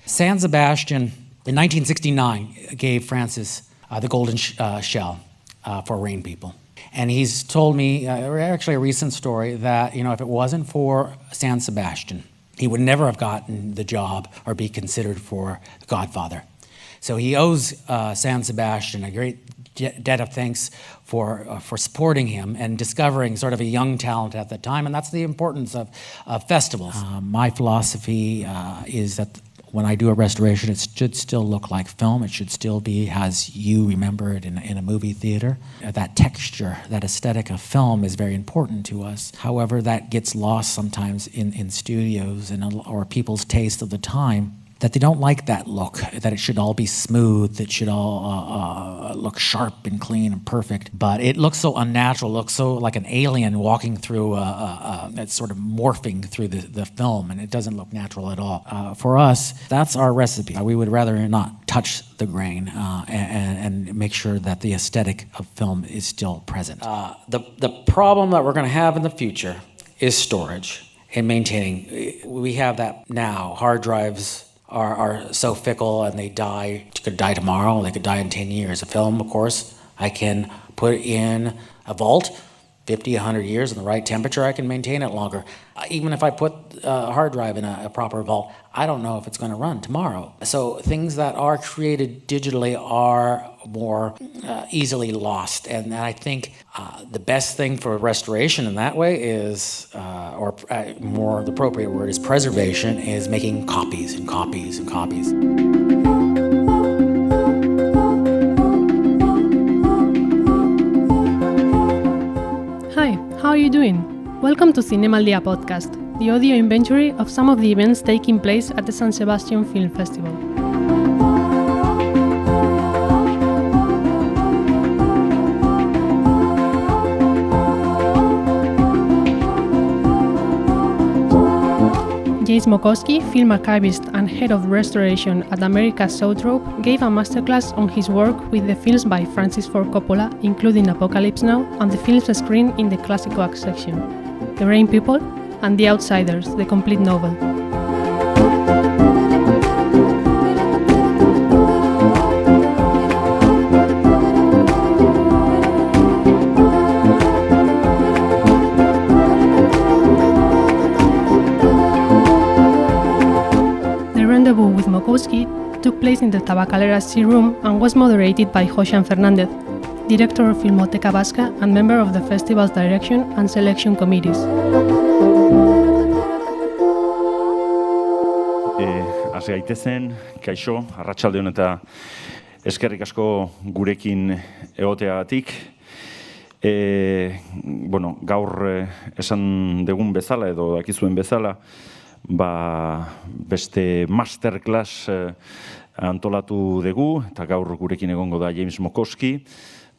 San Sebastian, in 1969, gave Francis the golden shell for Rain People. And he's told me, actually a recent story, that if it wasn't for San Sebastian, he would never have gotten the job or be considered for the Godfather. So he owes San Sebastian a great debt of thanks for supporting him and discovering sort of a young talent at the time. And that's the importance of festivals. My philosophy is that when I do a restoration, it should still look like film. It should still be as you remember it in a movie theater. That texture, that aesthetic of film is very important to us. However, that gets lost sometimes in studios or people's taste of the time, that they don't like that look, that it should all be smooth, it should all look sharp and clean and perfect. But it looks so unnatural, looks so like an alien walking through, it's sort of morphing through the film, and it doesn't look natural at all. For us, that's our recipe. We would rather not touch the grain and make sure that the aesthetic of film is still present. The problem that we're going to have in the future is storage and maintaining. We have that now. Hard drives are so fickle, and they die. You could die tomorrow, they could die in 10 years. A film, of course, I can put in a vault, 50, 100 years in the right temperature, I can maintain it longer. Even if I put a hard drive in a proper vault, I don't know if it's going to run tomorrow. So things that are created digitally are more easily lost. And I think the best thing for restoration in that way is, or more the appropriate word is preservation, is making copies and copies and copies. How are you doing? Welcome to Zinemaldiko podcast, the audio inventory of some of the events taking place at the San Sebastian Film Festival. Mockoski, film archivist and head of restoration at American Zoetrope, gave a masterclass on his work with the films by Francis Ford Coppola, including Apocalypse Now, and the films screened in the Klasikoak section, The Rain People, and The Outsiders, the complete novel. With Mockoski took place in the Tabakalerako Z room and was moderated by Josean Fernández, director of Filmoteca Vasca and member of the festival's direction and selection committees. Hasi gaitezen, kaixo, arratsaldeon eta eskerrik asko gurekin egoteagatik. Gaur esan dugun bezala edo dakizuen bezala, beste masterclass antolatu dugu, eta gaur gurekin egongo da Mockoski,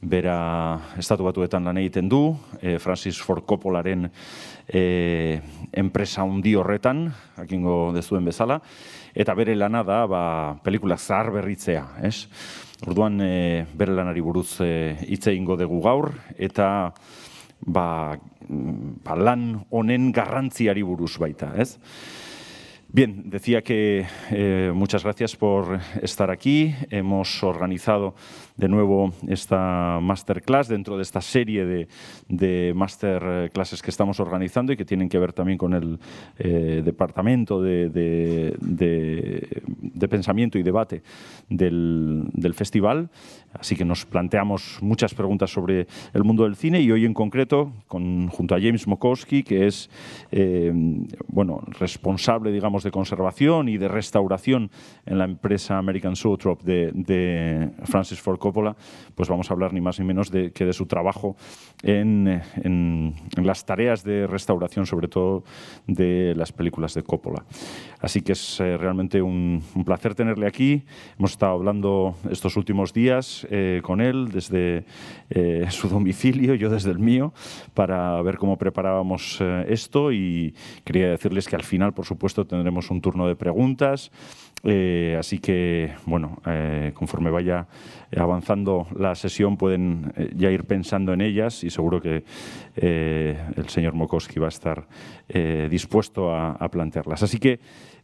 bera Estatu Batuetan lan egiten du, Francis Ford Coppolaren enpresa handi horretan, jakingo dezuen bezala, eta bere lana da películas zaharberritzea, ez? Orduan bere lanari buruz hitz egingo dugu gaur, eta lan honen garrantziari buruz baita, ez? Bien, decía que muchas gracias por estar aquí. Hemos organizado de nuevo esta masterclass dentro de esta serie de masterclasses que estamos organizando y que tienen que ver también con el departamento de pensamiento y debate del festival. Así que nos planteamos muchas preguntas sobre el mundo del cine y hoy en concreto junto a Mockoski, que es responsable, digamos, de conservación y de restauración en la empresa American Zoetrope de Francis Ford Coppola, pues vamos a hablar ni más ni menos que de su trabajo en las tareas de restauración, sobre todo de las películas de Coppola. Así que es realmente un placer tenerle aquí. Hemos estado hablando estos últimos días con él desde su domicilio, yo desde el mío, para ver cómo preparábamos esto, y quería decirles que al final, por supuesto, tendremos un turno de preguntas. Así que, conforme vaya avanzando la sesión pueden ya ir pensando en ellas, y seguro que el señor Mockoski va a estar dispuesto a plantearlas. Así que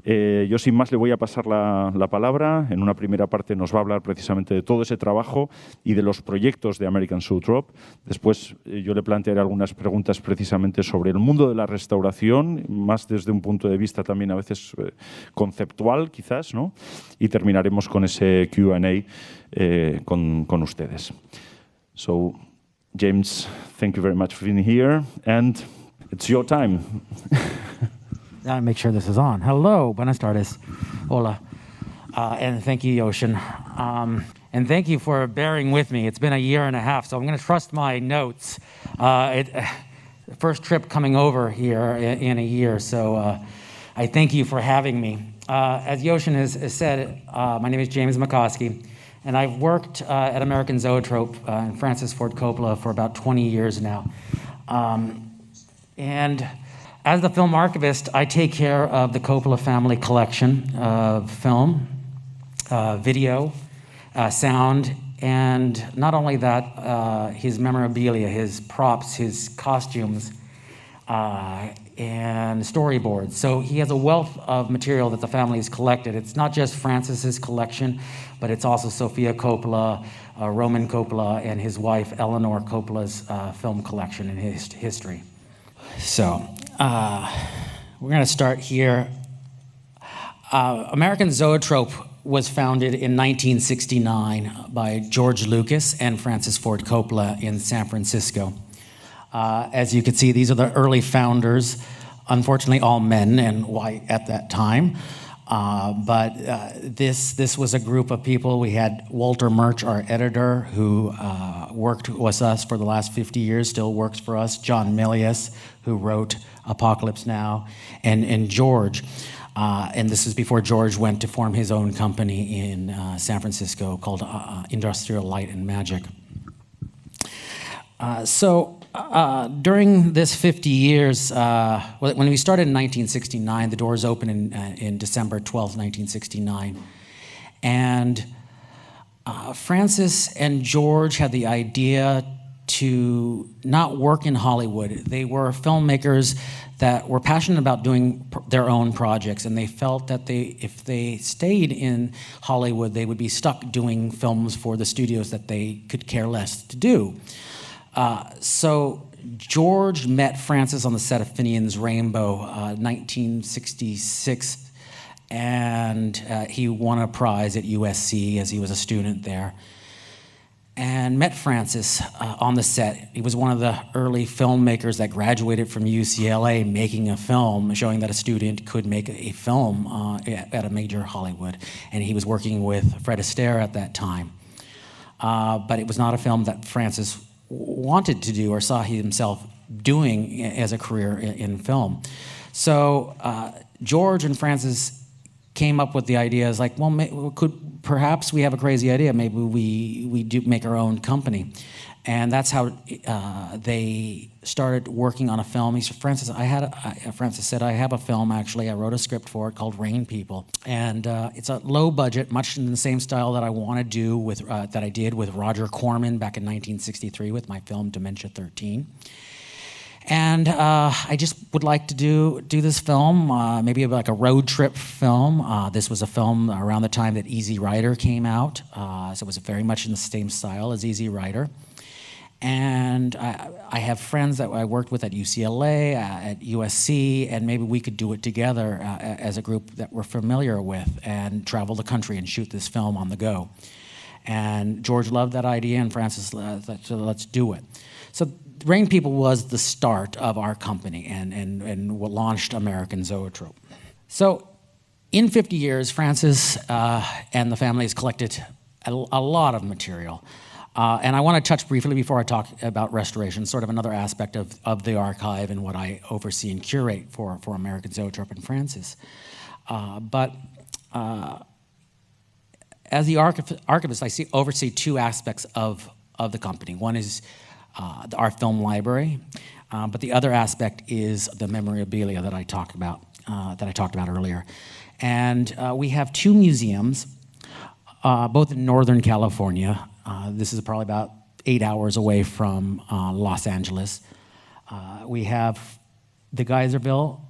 Yo sin más le voy a pasar la palabra. En una primera parte nos va a hablar precisamente de todo ese trabajo y de los proyectos de American Zoetrope. Después yo le plantearé algunas preguntas precisamente sobre el mundo de la restauración, más desde un punto de vista también a veces conceptual quizás, ¿no? Y terminaremos con ese Q&A con ustedes. So, James, thank you very much for being here, and it's your time. Gotta make sure this is on. Hello, buenas tardes. Hola. And thank you, Yoshin. And thank you for bearing with me. It's been a year and a half, so I'm going to trust my notes. First trip coming over here in a year, so I thank you for having me. As Yoshin has said, my name is James Mockoski, and I've worked at American Zoetrope and Francis Ford Coppola for about 20 years now. And as the film archivist, I take care of the Coppola family collection of film, video, sound, and not only that, his memorabilia, his props, his costumes, and storyboards. So he has a wealth of material that the family has collected. It's not just Francis's collection, but it's also Sofia Coppola, Roman Coppola, and his wife Eleanor Coppola's film collection and history. So we're going to start here. American Zoetrope was founded in 1969 by George Lucas and Francis Ford Coppola in San Francisco. As you can see, these are the early founders, unfortunately all men and white at that time. But this was a group of people. We had Walter Murch, our editor, who worked with us for the last 50 years, still works for us. John Milius, who wrote Apocalypse Now, and George. And this is before George went to form his own company in San Francisco called Industrial Light and Magic. During this 50 years, when we started in 1969, the doors opened in December 12th, 1969. And Francis and George had the idea to not work in Hollywood. They were filmmakers that were passionate about doing their own projects, and they felt that if they stayed in Hollywood, they would be stuck doing films for the studios that they could care less to do. So George met Francis on the set of Finian's Rainbow, 1966, and he won a prize at USC as he was a student there, and met Francis on the set. He was one of the early filmmakers that graduated from UCLA making a film, showing that a student could make a film at a major Hollywood, and he was working with Fred Astaire at that time. But it was not a film that Francis wanted to do or saw himself doing as a career in film. So George and Francis came up with the ideas like, well, perhaps we have a crazy idea, maybe we do make our own company. And that's how they started working on a film. He said, Francis said, I have a film, actually. I wrote a script for it called Rain People. And it's a low budget, much in the same style that I want to do that I did with Roger Corman back in 1963 with my film Dementia 13. And I just would like to do this film, maybe like a road trip film. This was a film around the time that Easy Rider came out. So it was very much in the same style as Easy Rider. And I have friends that I worked with at UCLA, at USC, and maybe we could do it together as a group that we're familiar with and travel the country and shoot this film on the go. And George loved that idea, and Francis said, so let's do it. So Rain People was the start of our company and what launched American Zoetrope. So in 50 years, Francis and the family has collected a lot of material. And I want to touch briefly before I talk about restoration, sort of another aspect of the archive and what I oversee and curate for American Zoetrope and Francis. But as the archivist, I oversee two aspects of the company. One is our film library, but the other aspect is the memorabilia that I talked about earlier. And we have two museums, both in Northern California. This is probably about 8 hours away from Los Angeles. We have the Geyserville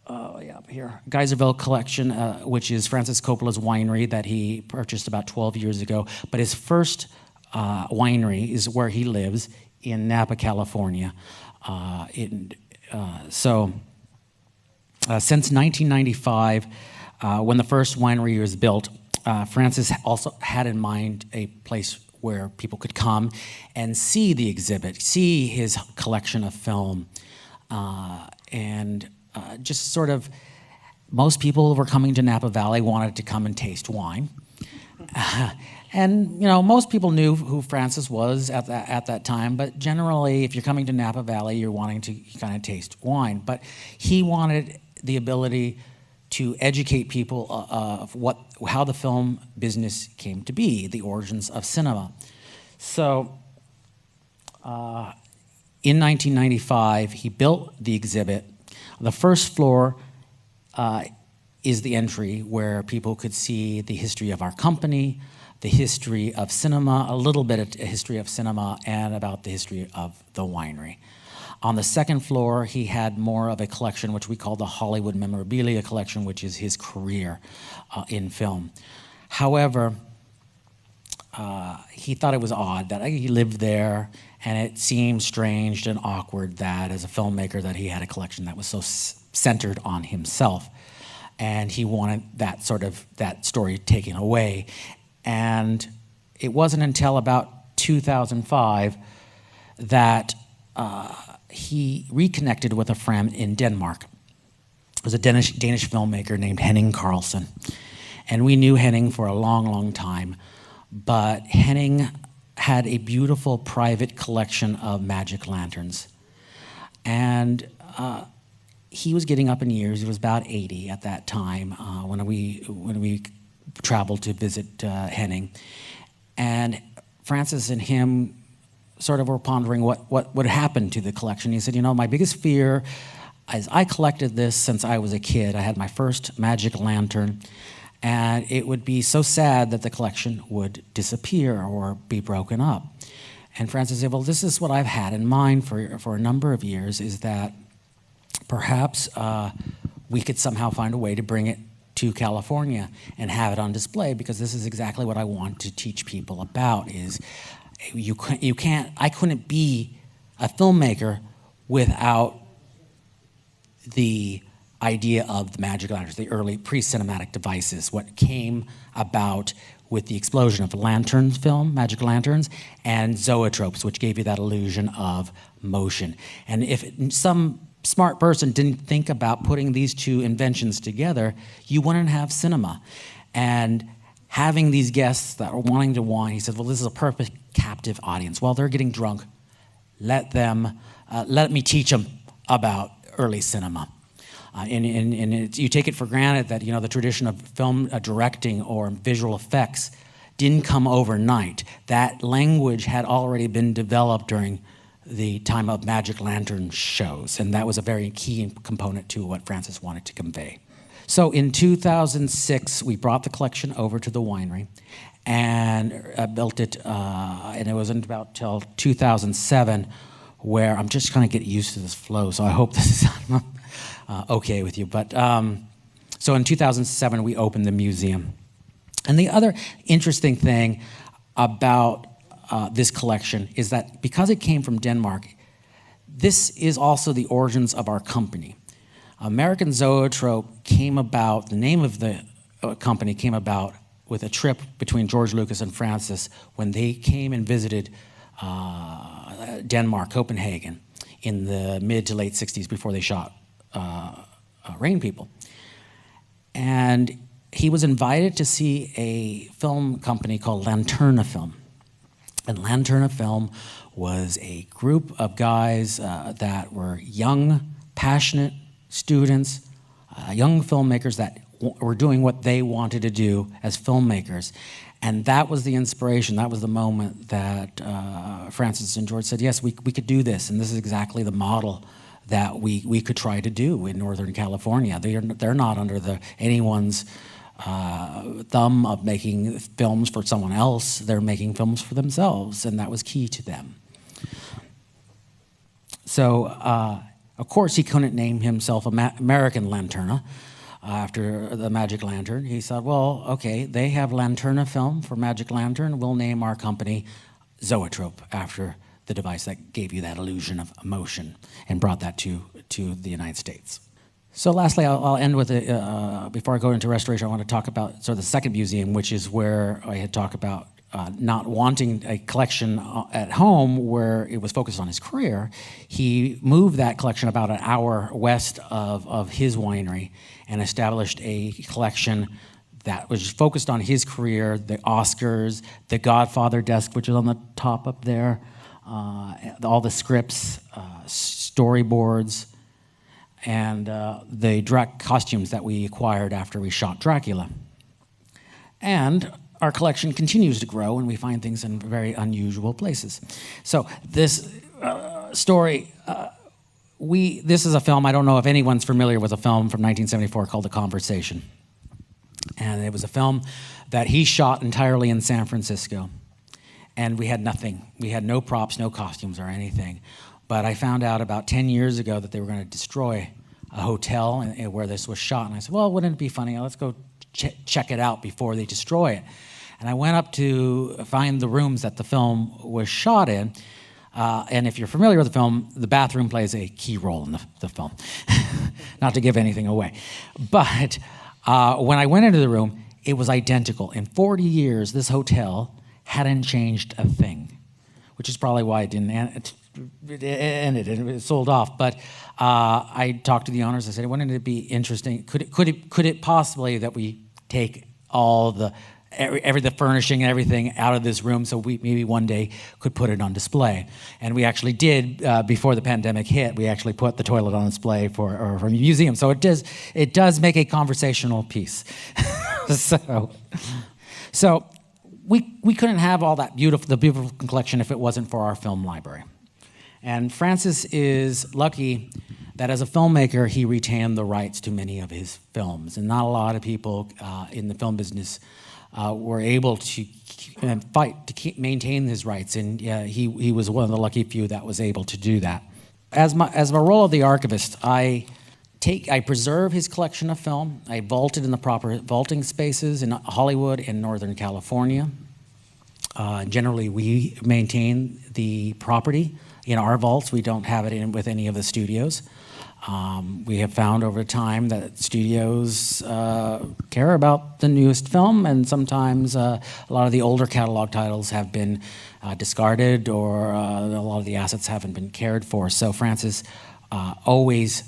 Geyserville collection, which is Francis Coppola's winery that he purchased about 12 years ago. But his first winery is where he lives in Napa, California. Since 1995, when the first winery was built, Francis also had in mind a place where people could come and see the exhibit, see his collection of film, and just sort of, most people were coming to Napa Valley wanted to come and taste wine. And most people knew who Francis was at that time, but generally, if you're coming to Napa Valley, you're wanting to kind of taste wine. But he wanted the ability to educate people of how the film business came to be, the origins of cinema. So, in 1995, he built the exhibit. The first floor is the entry where people could see the history of our company, the history of cinema, a little bit of history of cinema, and about the history of the winery. On the second floor, he had more of a collection, which we call the Hollywood Memorabilia Collection, which is his career in film. However, he thought it was odd that he lived there, and it seemed strange and awkward that as a filmmaker that he had a collection that was so centered on himself. And he wanted that story taken away. And it wasn't until about 2005 that he reconnected with a friend in Denmark. It was a Danish filmmaker named Henning Carlsen. And we knew Henning for a long, long time. But Henning had a beautiful private collection of magic lanterns. And he was getting up in years. He was about 80 at that time when we traveled to visit Henning. And Francis and him sort of were pondering what would happen to the collection. He said, my biggest fear is I collected this since I was a kid. I had my first magic lantern, and it would be so sad that the collection would disappear or be broken up. And Francis said, well, this is what I've had in mind for a number of years, is that perhaps we could somehow find a way to bring it to California and have it on display, because this is exactly what I want to teach people about, is I couldn't be a filmmaker without the idea of the magic lanterns, the early pre-cinematic devices, what came about with the explosion of lanterns film, magic lanterns, and zoetropes, which gave you that illusion of motion. And if some smart person didn't think about putting these two inventions together, you wouldn't have cinema. And having these guests that were wanting to wine, he said, well, this is a perfect captive audience. While they're getting drunk, let me teach them about early cinema. You take it for granted that the tradition of film directing or visual effects didn't come overnight. That language had already been developed during the time of magic lantern shows, and that was a very key component to what Francis wanted to convey. So in 2006, we brought the collection over to the winery and built it, and it wasn't about till 2007 where I'm just going to get used to this flow, so I hope this is okay with you. But so in 2007, we opened the museum. And the other interesting thing about this collection is that because it came from Denmark, this is also the origins of our company. American Zoetrope came about, the name of the company came about with a trip between George Lucas and Francis when they came and visited Denmark, Copenhagen, in the mid to late 60s before they shot Rain People. And he was invited to see a film company called Lanterna Film. And Lanterna Film was a group of guys that were young, passionate students, young filmmakers that were doing what they wanted to do as filmmakers. And that was the inspiration, that was the moment that Francis and George said, yes, we could do this, and this is exactly the model that we could try to do in Northern California. They're not under anyone's thumb of making films for someone else. They're making films for themselves, and that was key to them. So Of course, he couldn't name himself American Lanterna after the Magic Lantern. He said, well, okay, they have Lanterna film for Magic Lantern. We'll name our company Zoetrope after the device that gave you that illusion of emotion and brought that to the United States. So lastly, I'll end with, before I go into restoration, I want to talk about sort of the second museum, which is where I had talked about not wanting a collection at home where it was focused on his career. He moved that collection about an hour west of his winery and established a collection that was focused on his career, the Oscars, the Godfather desk, which is on the top up there, all the scripts, storyboards, and the costumes that we acquired after we shot Dracula. And our collection continues to grow, and we find things in very unusual places. So this story, this is a film, I don't know if anyone's familiar with a film from 1974 called The Conversation. And it was a film that he shot entirely in San Francisco. And we had nothing. We had no props, no costumes or anything. But I found out about 10 years ago that they were going to destroy a hotel where this was shot. And I said, well, wouldn't it be funny? Let's go check it out before they destroy it. And I went up to find the rooms that the film was shot in. And if you're familiar with the film, the bathroom plays a key role in the film. Not to give anything away. But when I went into the room, it was identical. In 40 years, this hotel hadn't changed a thing, which is probably why it ended and it was sold off. But I talked to the owners. I said, wouldn't it be interesting? Could it possibly that we take all the furnishing and everything out of this room so we maybe one day could put it on display? And we actually did before the pandemic hit. We actually put the toilet on display for a museum. So it does make a conversational piece. So we couldn't have all that beautiful collection if it wasn't for our film library. And Francis is lucky that as a filmmaker, he retained the rights to many of his films. And not a lot of people in the film business were able to fight to maintain his rights. And he was one of the lucky few that was able to do that. As my role of the archivist, I preserve his collection of film. I vault it in the proper vaulting spaces in Hollywood and Northern California. Generally, we maintain the property in our vaults. We don't have it with any of the studios. We have found over time that studios care about the newest film, and sometimes a lot of the older catalog titles have been discarded, or a lot of the assets haven't been cared for. So Francis always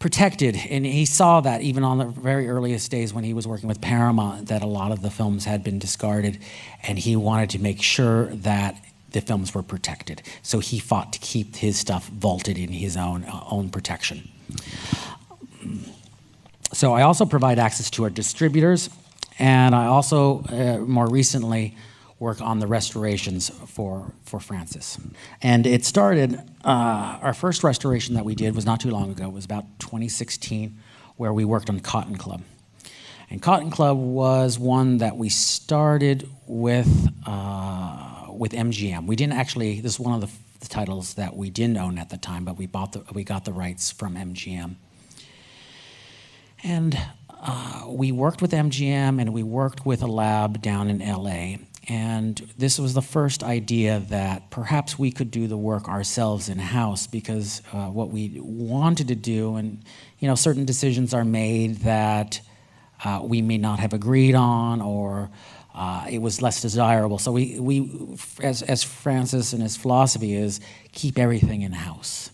protected, and he saw that even on the very earliest days when he was working with Paramount, that a lot of the films had been discarded, and he wanted to make sure that the films were protected. So he fought to keep his stuff vaulted in his own protection. So I also provide access to our distributors, and I also more recently work on the restorations for Francis. And it started, our first restoration that we did was not too long ago. It was about 2016, where we worked on Cotton Club. And Cotton Club was one that we started with MGM. We didn't actually, this is one of the titles that we didn't own at the time, but we got the rights from MGM. And we worked with MGM, and we worked with a lab down in LA. And this was the first idea that perhaps we could do the work ourselves in-house, because what we wanted to do, and certain decisions are made that we may not have agreed on, or it was less desirable. So we as Francis and his philosophy is, keep everything in-house.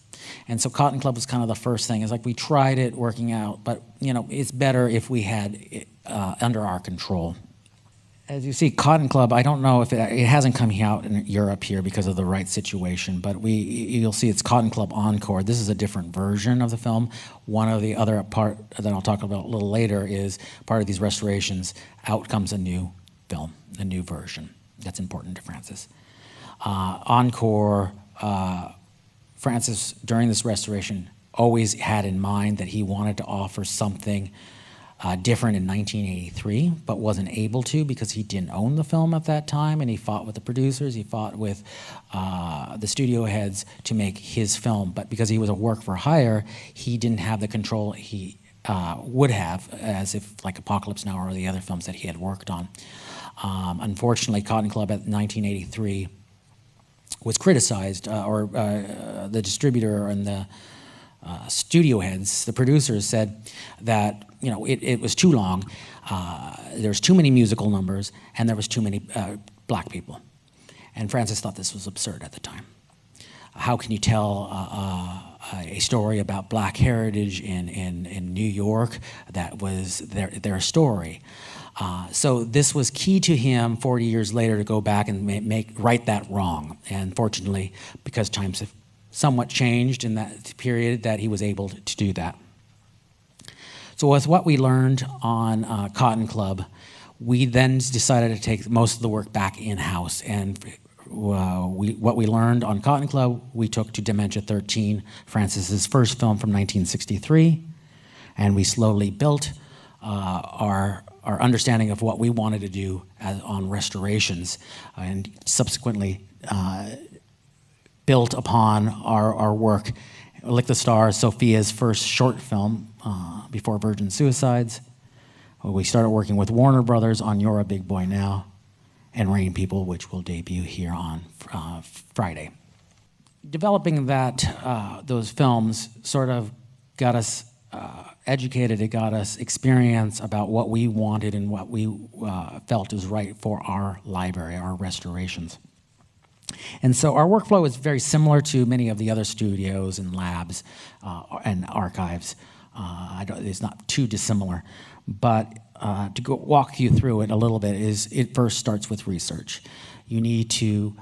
And so Cotton Club was kind of the first thing. It's like we tried it working out, but it's better if we had it under our control. As you see, Cotton Club, I don't know if it hasn't come out in Europe here because of the rights situation, but you'll see it's Cotton Club Encore. This is a different version of the film. One of the other part that I'll talk about a little later is part of these restorations. Out comes a new film, a new version. That's important to Francis. Encore, Francis, during this restoration, always had in mind that he wanted to offer something different in 1983, but wasn't able to because he didn't own the film at that time, and he fought with the producers, he fought with the studio heads to make his film. But because he was a work for hire, he didn't have the control he would have, as if like Apocalypse Now or the other films that he had worked on. Unfortunately, Cotton Club at 1983 was criticized, or the distributor and the studio heads, the producers, said that it was too long, there was too many musical numbers, and there was too many black people. And Francis thought this was absurd at the time. How can you tell a story about black heritage in New York that was their story? So this was key to him 40 years later to go back and right that wrong. And fortunately, because times have somewhat changed in that period, that he was able to do that. So with what we learned on Cotton Club, we then decided to take most of the work back in-house. And what we learned on Cotton Club, we took to Dementia 13, Francis's first film from 1963, and we slowly built our understanding of what we wanted to do on restorations, and subsequently built upon our work. Lick the Stars, Sophia's first short film before Virgin Suicides. We started working with Warner Brothers on You're a Big Boy Now, and Rain People, which will debut here on Friday. Developing those films sort of got us educated, it got us experience about what we wanted and what we felt is right for our library, our restorations. And so our workflow is very similar to many of the other studios and labs and archives. It's not too dissimilar. But to walk you through it a little bit, it first starts with research. You need to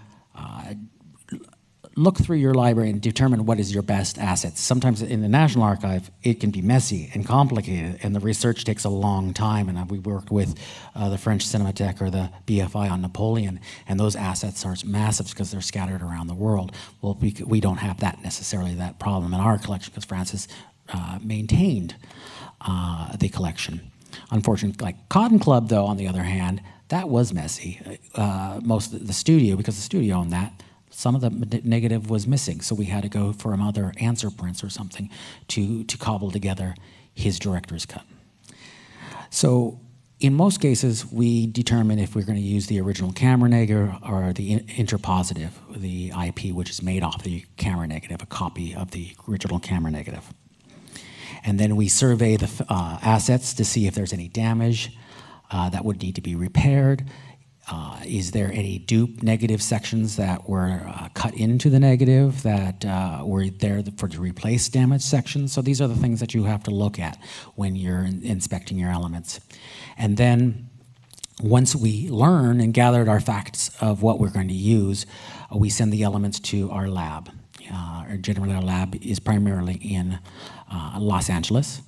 look through your library and determine what is your best assets. Sometimes in the National Archive, it can be messy and complicated, and the research takes a long time. And we worked with the French Cinematheque or the BFI on Napoleon, and those assets are massive because they're scattered around the world. Well, we don't have that problem in our collection because Francis maintained the collection. Unfortunately, like Cotton Club, though, on the other hand, that was messy. Most of the studio, because the studio owned that, some of the negative was missing, so we had to go for another answer prints or something to cobble together his director's cut. So in most cases, we determine if we're going to use the original camera negative or the interpositive, the IP, which is made off the camera negative, a copy of the original camera negative. And then we survey the assets to see if there's any damage that would need to be repaired. Is there any dupe negative sections that were cut into the negative that were there to replace damaged sections? So these are the things that you have to look at when you're inspecting your elements. And then once we learn and gathered our facts of what we're going to use, we send the elements to our lab. Generally, our lab is primarily in Los Angeles,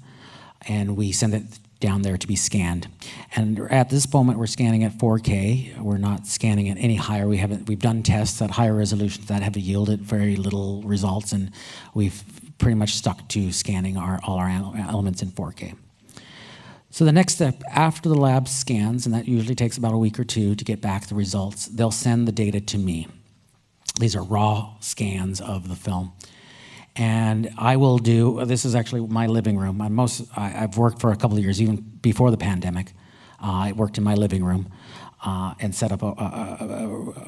and we send it down there to be scanned. And at this moment, we're scanning at 4K. We're not scanning at any higher. We've done tests at higher resolutions that have yielded very little results, and we've pretty much stuck to scanning all our elements in 4K. So the next step after the lab scans, and that usually takes about a week or two to get back the results, they'll send the data to me. These are raw scans of the film. And I will this is actually my living room. I've worked for a couple of years, even before the pandemic. I worked in my living room and set up a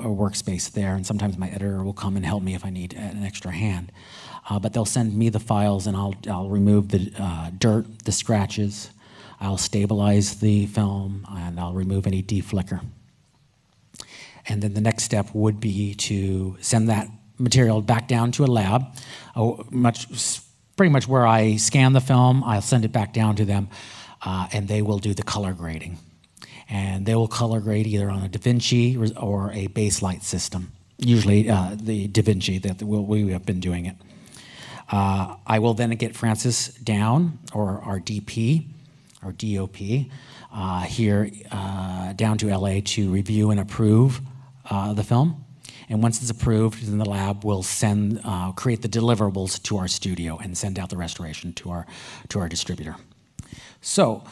workspace there. And sometimes my editor will come and help me if I need an extra hand. But they'll send me the files, and I'll remove the dirt, the scratches. I'll stabilize the film, and I'll remove any deflicker. And then the next step would be to send that material back down to a lab, pretty much where I scan the film. I'll send it back down to them, and they will do the color grading. And they will color grade either on a Da Vinci or a base light system, usually the Da Vinci, that we have been doing it. I will then get Francis down, or our DP, or DOP, here down to LA to review and approve the film. And once it's approved, then the lab will create the deliverables to our studio and send out the restoration to our distributor. So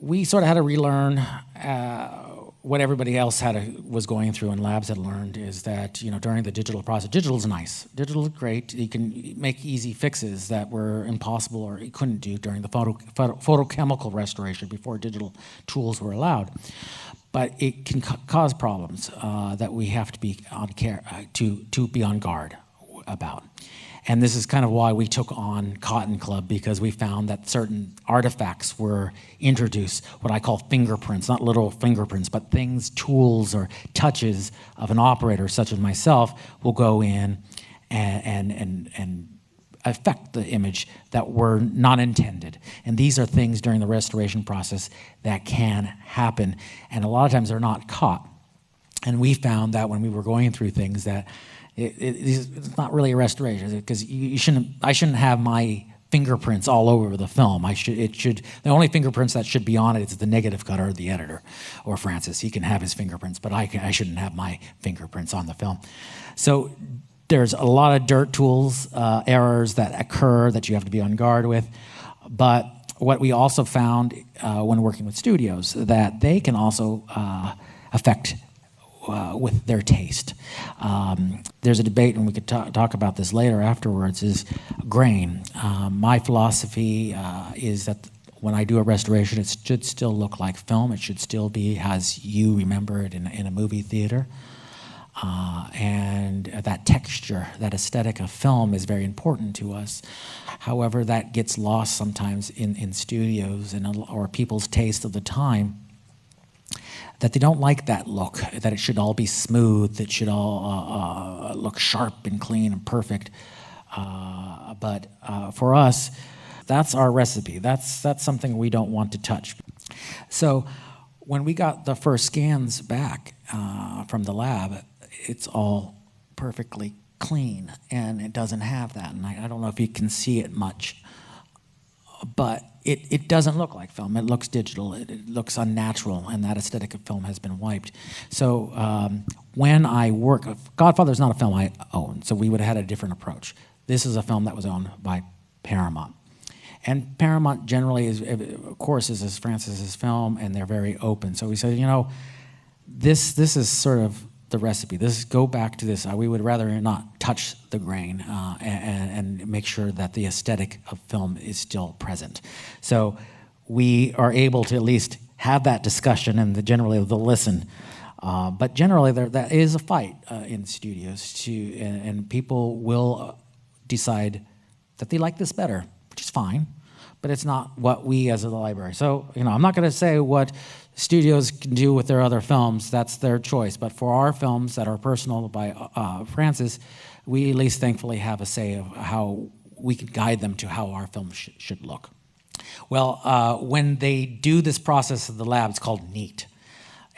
we sort of had to relearn what everybody else was going through and labs had learned, is that, during the digital process, digital's nice. Digital is great. You can make easy fixes that were impossible or you couldn't do during the photochemical restoration before digital tools were allowed. But it can cause problems that we have to be to be on guard about. And this is kind of why we took on Cotton Club, because we found that certain artifacts were introduced, what I call fingerprints, not literal fingerprints, but things, tools, or touches of an operator, such as myself, will go in and affect the image that were not intended. And these are things during the restoration process that can happen, and a lot of times they're not caught. And we found that when we were going through things that it's not really a restoration, because I shouldn't have my fingerprints all over the film. The only fingerprints that should be on it is the negative cutter, the editor, or Francis. He can have his fingerprints, but I shouldn't have my fingerprints on the film. So there's a lot of dirt tools, errors that occur that you have to be on guard with. But what we also found when working with studios, that they can also affect with their taste. There's a debate, and we could talk about this later afterwards, is grain. My philosophy is that when I do a restoration, it should still look like film. It should still be as you remember it in a movie theater. And that texture, that aesthetic of film is very important to us. However, that gets lost sometimes in studios or people's taste of the time, that they don't like that look, that it should all be smooth, that it should all look sharp and clean and perfect. But for us, that's our recipe. That's something we don't want to touch. So when we got the first scans back from the lab, it's all perfectly clean, and it doesn't have that. And I don't know if you can see it much, but it doesn't look like film. It looks digital. It looks unnatural, and that aesthetic of film has been wiped. So when I work, Godfather's not a film I own, so we would have had a different approach. This is a film that was owned by Paramount. And Paramount generally is, of course, is Francis's film, and they're very open. So we said, this is sort of the recipe. Go back to this. We would rather not touch the grain and make sure that the aesthetic of film is still present. So we are able to at least have that discussion, and generally they'll listen. But generally that is a fight in studios, and people will decide that they like this better, which is fine, but it's not what we as a library. So, I'm not going to say what studios can do with their other films. That's their choice. But for our films that are personal by Francis, we at least thankfully have a say of how we can guide them to how our film should look. Well, when they do this process of the lab, it's called neat.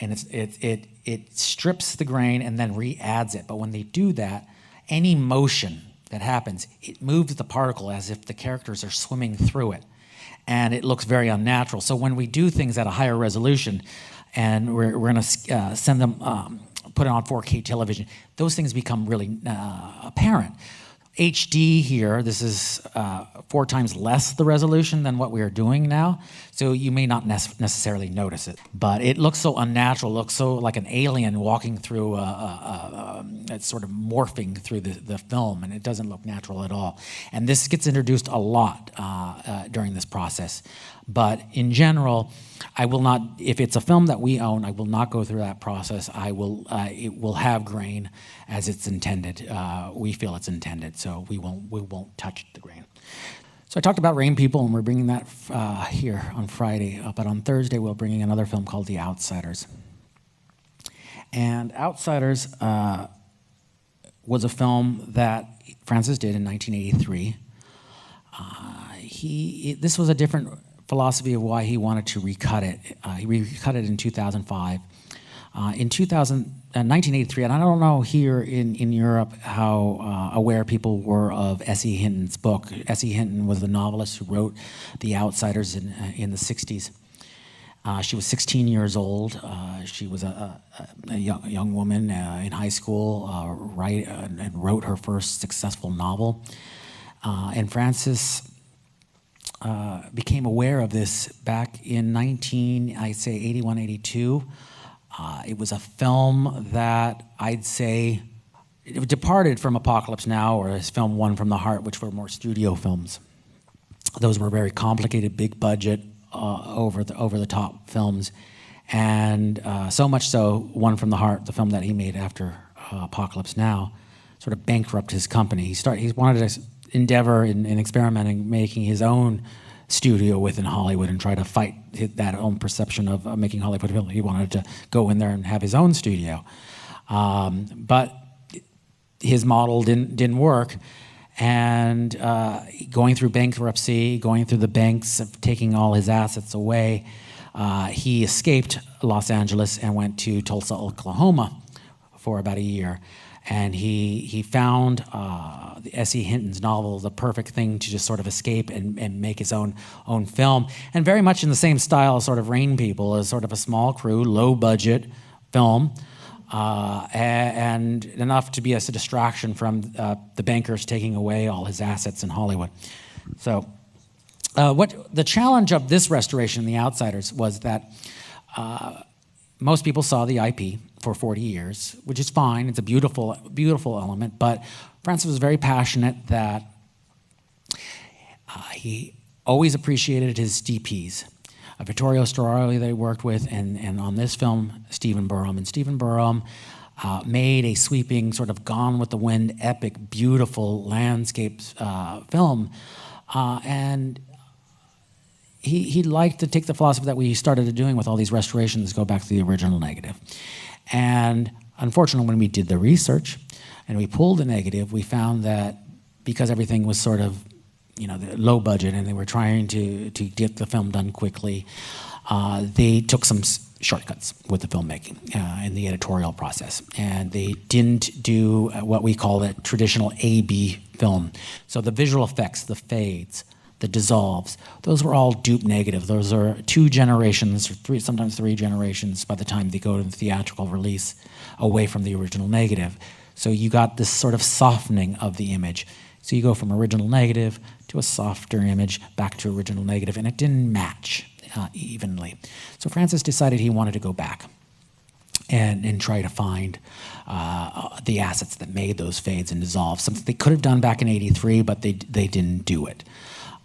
And it strips the grain and then re-adds it. But when they do that, any motion that happens, it moves the particle as if the characters are swimming through it. And it looks very unnatural. So when we do things at a higher resolution, and we're going to send them, put it on 4K television, those things become really apparent. HD here, this is 4 times less the resolution than what we are doing now, so you may not necessarily notice it. But it looks so unnatural, looks so like an alien walking through, it's sort of morphing through the film, and it doesn't look natural at all. And this gets introduced a lot during this process. But in general, I will not, if it's a film that we own, I will not go through that process. It will have grain as it's intended. We feel it's intended, so we won't touch the grain. So I talked about Rain People, and we're bringing that here on Friday. But on Thursday, we're bringing another film called The Outsiders. And Outsiders was a film that Francis did in 1983. This was a different philosophy of why he wanted to recut it. He recut it in 2005. In 1983, and I don't know here in Europe how aware people were of S.E. Hinton's book. S.E. Hinton was the novelist who wrote The Outsiders in the 60s. She was 16 years old. She was a young woman in high school, and wrote her first successful novel. And Francis became aware of this back in 81, 82. It was a film that I'd say it departed from Apocalypse Now or his film One from the Heart, which were more studio films. Those were very complicated, big budget, over the top films, and so much so, One from the Heart, the film that he made after Apocalypse Now, sort of bankrupted his company. He wanted to endeavor in experimenting, making his own studio within Hollywood and try to fight that own perception of making Hollywood film. He wanted to go in there and have his own studio, but his model didn't work. And going through bankruptcy, going through the banks, taking all his assets away, he escaped Los Angeles and went to Tulsa, Oklahoma for about a year. And he found S.E. Hinton's novel the perfect thing to just sort of escape and make his own film. And very much in the same style, sort of Rain People, as sort of a small crew, low budget film. And enough to be a distraction from the bankers taking away all his assets in Hollywood. So what the challenge of this restoration in The Outsiders was that most people saw the IP for 40 years, which is fine. It's a beautiful, beautiful element. But Francis was very passionate that he always appreciated his DPs. Vittorio Storaro that he worked with, and on this film, Stephen Burham. And Stephen Burham made a sweeping, sort of Gone with the Wind, epic, beautiful landscape film. And he liked to take the philosophy that we started doing with all these restorations, go back to the original negative. And unfortunately, when we did the research and we pulled the negative, we found that because everything was sort of the low budget, and they were trying to get the film done quickly, they took some shortcuts with the filmmaking in the editorial process. And they didn't do what we call a traditional A-B film. So the visual effects, the fades, the dissolves, those were all dupe negative. Those are 2 generations, or sometimes 3 generations by the time they go to the theatrical release away from the original negative. So you got this sort of softening of the image. So you go from original negative to a softer image, back to original negative, and it didn't match evenly. So Francis decided he wanted to go back and try to find the assets that made those fades and dissolves. Something they could have done back in '83, but they didn't do it.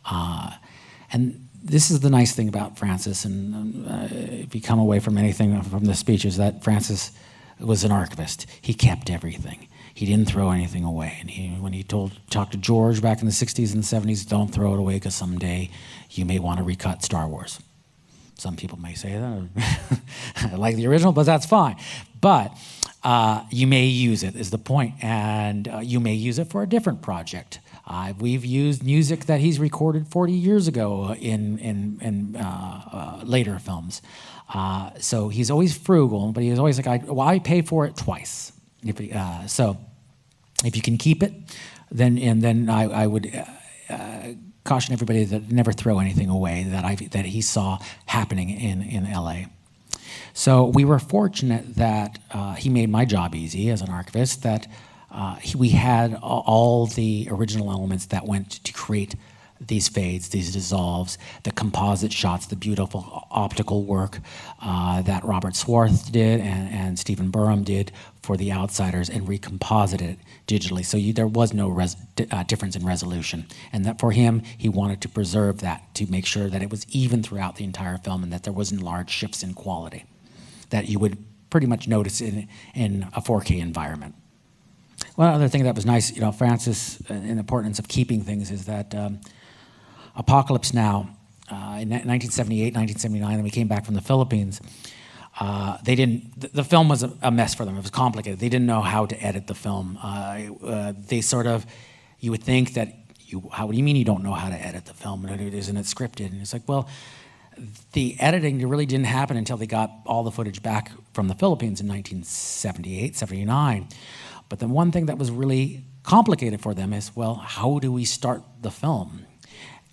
And this is the nice thing about Francis, and if you come away from anything from the speech, is that Francis was an archivist. He kept everything. He didn't throw anything away. And when he talked to George back in the 60s and 70s, don't throw it away because someday you may want to recut Star Wars. Some people may say that. I like the original, but that's fine. But you may use it, is the point. And you may use it for a different project. We've used music that he's recorded 40 years ago in later films. So he's always frugal, but he's always like, I pay for it twice. So if you can keep it, then I would caution everybody that never throw anything away that he saw happening in LA. So we were fortunate that he made my job easy as an archivist, that we had all the original elements that went to create these fades, these dissolves, the composite shots, the beautiful optical work that Robert Swarth did and Stephen Burham did for The Outsiders, and recomposited it digitally. So there was no difference in resolution. And that for him, he wanted to preserve that, to make sure that it was even throughout the entire film and that there wasn't large shifts in quality that you would pretty much notice in a 4K environment. One other thing that was nice, Francis, and the importance of keeping things is that Apocalypse Now, in 1978, 1979, when we came back from the Philippines, the film was a mess for them. It was complicated. They didn't know how to edit the film. You would think that, how do you mean you don't know how to edit the film? Isn't it scripted? And it's like, well, the editing really didn't happen until they got all the footage back from the Philippines in 1978, 79. But the one thing that was really complicated for them is, well, how do we start the film?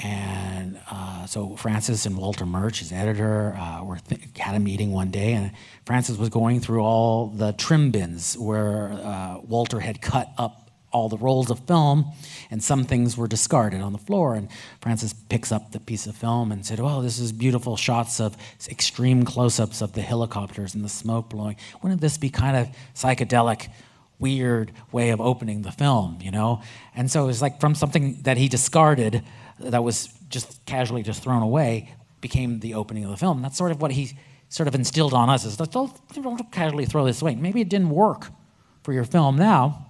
And so Francis and Walter Murch, his editor, had a meeting one day, and Francis was going through all the trim bins where Walter had cut up all the rolls of film, and some things were discarded on the floor. And Francis picks up the piece of film and said, "Oh, this is beautiful shots of extreme close-ups of the helicopters and the smoke blowing. Wouldn't this be kind of psychedelic, weird way of opening the film, you know?" And so it was like from something that he discarded, that was just casually just thrown away, became the opening of the film. And that's sort of what he sort of instilled on us, is don't casually throw this away. Maybe it didn't work for your film now,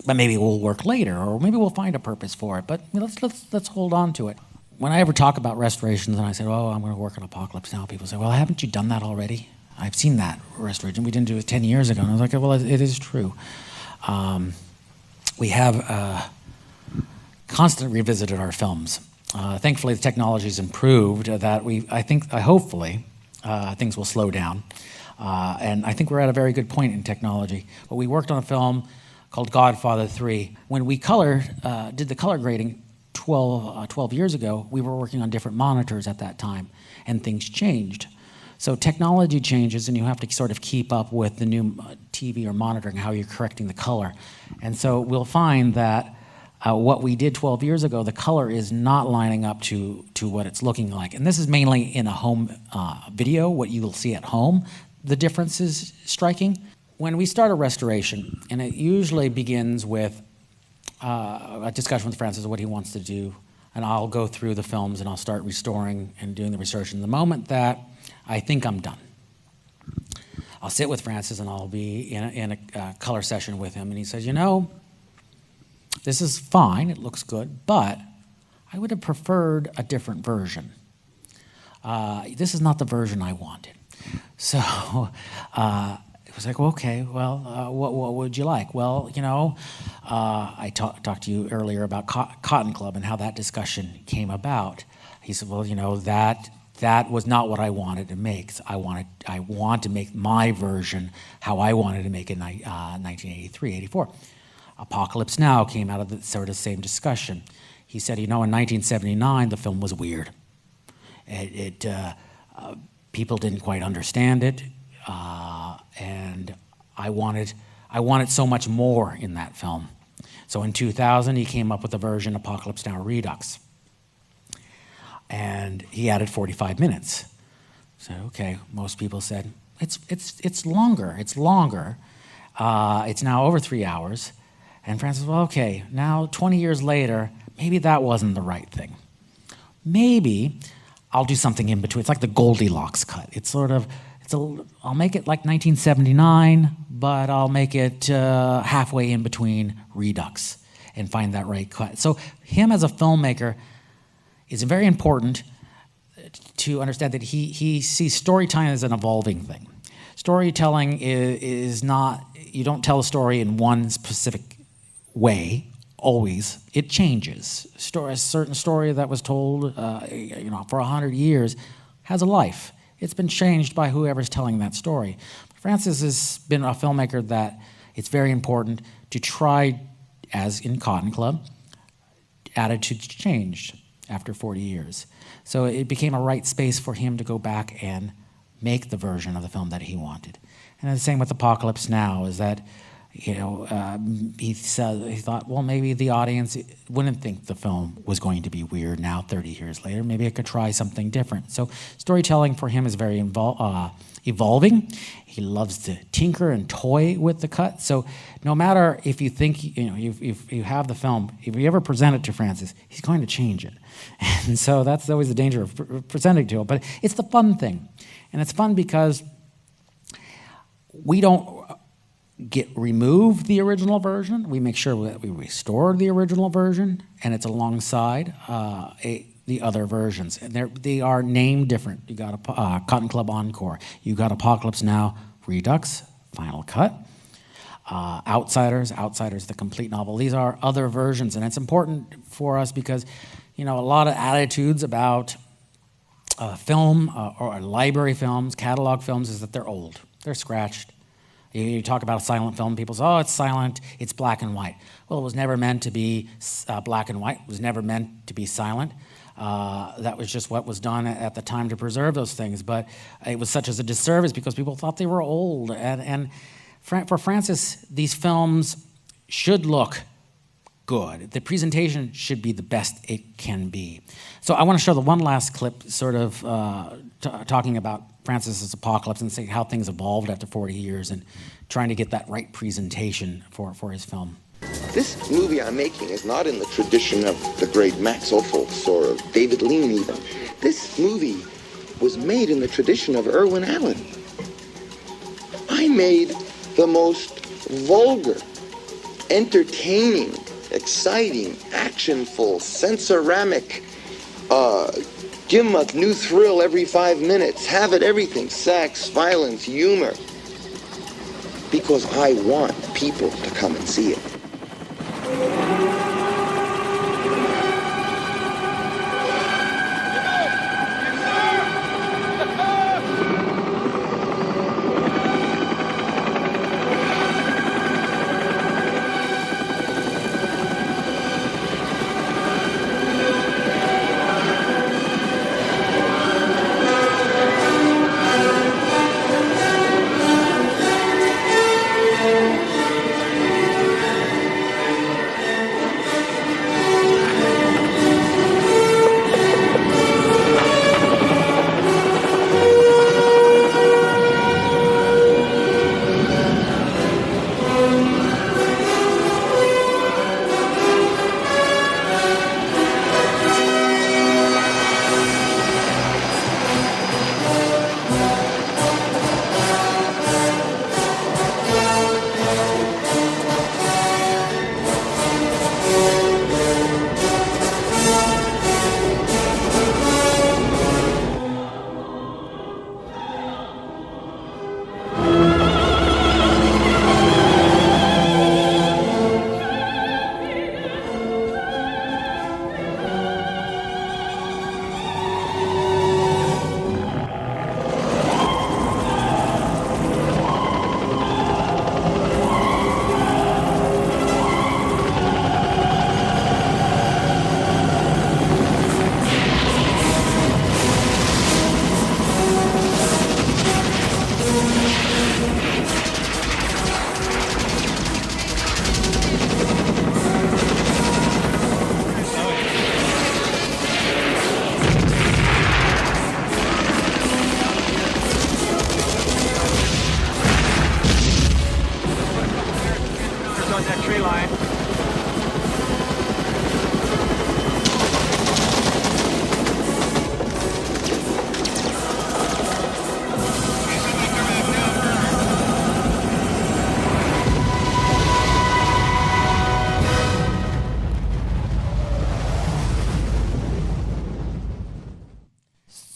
but maybe it will work later, or maybe we'll find a purpose for it. But let's hold on to it. When I ever talk about restorations and I say, "Oh, I'm going to work on Apocalypse Now," people say, "Well, haven't you done that already? I've seen that restoration. We didn't do it 10 years ago." And I was like, "Well, it is true." We have constantly revisited our films. Thankfully, the technology's improved that hopefully things will slow down. And I think we're at a very good point in technology. But we worked on a film called Godfather 3. When we did the color grading 12 years ago, we were working on different monitors at that time, and things changed. So technology changes, and you have to sort of keep up with the new TV or monitoring, how you're correcting the color. And so we'll find that what we did 12 years ago, the color is not lining up to what it's looking like. And this is mainly in a home video, what you will see at home. The difference is striking. When we start a restoration, and it usually begins with a discussion with Francis of what he wants to do, and I'll go through the films and I'll start restoring and doing the research. And the moment that I think I'm done, I'll sit with Francis and I'll be in a color session with him, and he says, "You know, this is fine, it looks good, but I would have preferred a different version. This is not the version I wanted." So it was like, "Okay, well, what would you like?" "Well, you know, I talked to you earlier about Cotton Club and how that discussion came about." He said, "Well, you know, that was not what I wanted to make. I want to make my version how I wanted to make it in 1983, 84. Apocalypse Now came out of the sort of same discussion. He said, "You know, in 1979, the film was weird. People didn't quite understand it, and I wanted so much more in that film." So in 2000, he came up with the version Apocalypse Now Redux, and he added 45 minutes. So okay, most people said it's longer. It's longer. It's now over 3 hours. And Francis, "Well, okay, now 20 years later, maybe that wasn't the right thing. Maybe I'll do something in between." It's like the Goldilocks cut. I'll make it like 1979, but I'll make it halfway in between Redux and find that right cut. So him as a filmmaker, is very important to understand that he sees storytelling as an evolving thing. Storytelling is not, you don't tell a story in one specific way, always. It changes. A certain story that was told for 100 years has a life. It's been changed by whoever's telling that story. Francis has been a filmmaker that it's very important to try, as in Cotton Club, attitudes changed after 40 years. So it became a right space for him to go back and make the version of the film that he wanted. And the same with Apocalypse Now, is that he thought, well, maybe the audience wouldn't think the film was going to be weird now, 30 years later. Maybe I could try something different. So storytelling for him is very evolving. He loves to tinker and toy with the cut. So no matter if you think, if you have the film, if you ever present it to Francis, he's going to change it. And so that's always the danger of presenting to him. But it's the fun thing. And it's fun because we don't remove the original version. We make sure that we restore the original version, and it's alongside the other versions. And they are named different. You got a Cotton Club Encore. You got Apocalypse Now Redux, Final Cut. Outsiders, the complete novel. These are other versions, and it's important for us because, a lot of attitudes about film or library films, catalog films, is that they're old. They're scratched. You talk about a silent film, people say, "Oh, it's silent, it's black and white." Well, it was never meant to be black and white. It was never meant to be silent. That was just what was done at the time to preserve those things. But it was such as a disservice because people thought they were old. And for Francis, these films should look good. The presentation should be the best it can be. So I want to show the one last clip, sort of talking about Francis's Apocalypse and say how things evolved after 40 years and trying to get that right presentation for his film. This movie I'm making is not in the tradition of the great Max Ophuls or of David Lean even. This movie was made in the tradition of Irwin Allen. I made the most vulgar, entertaining, exciting, actionful, sensoramic, give them a new thrill every 5 minutes, have it everything, sex, violence, humor. Because I want people to come and see it.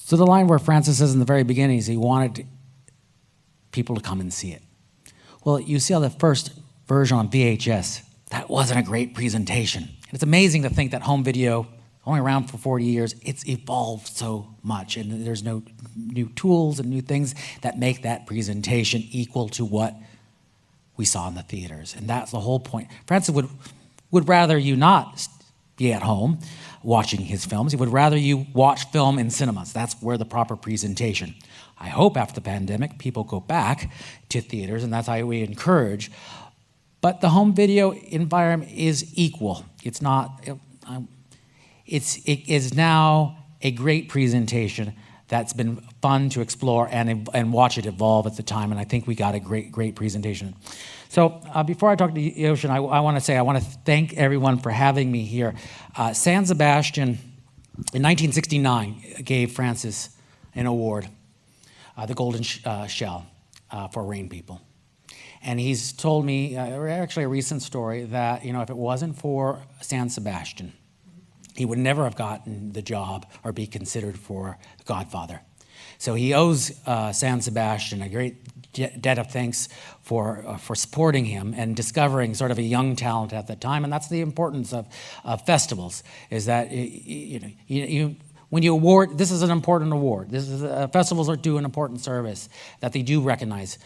So the line where Francis says in the very beginning is he wanted people to come and see it. Well, you see how the first version on VHS, that wasn't a great presentation. And it's amazing to think that home video, only around for 40 years, it's evolved so much. And there's no new tools and new things that make that presentation equal to what we saw in the theaters. And that's the whole point. Francis would rather you not be at home watching his films. He would rather you watch film in cinemas. That's where the proper presentation. I hope after the pandemic, people go back to theaters, and that's how we encourage. But the home video environment is equal. It's not, it is now a great presentation that's been fun to explore and watch it evolve at the time, and I think we got a great presentation. So before I talk to Yoshin, I want to say I want to thank everyone for having me here. San Sebastian, in 1969, gave Francis an award, the Golden Shell, for Rain People. And he's told me, actually a recent story, that if it wasn't for San Sebastian, he would never have gotten the job or be considered for Godfather. So he owes San Sebastian a great debt of thanks for supporting him and discovering sort of a young talent at the time. And that's the importance of festivals, is that when you award, this is an important award. This is festivals do an important service, that they do recognize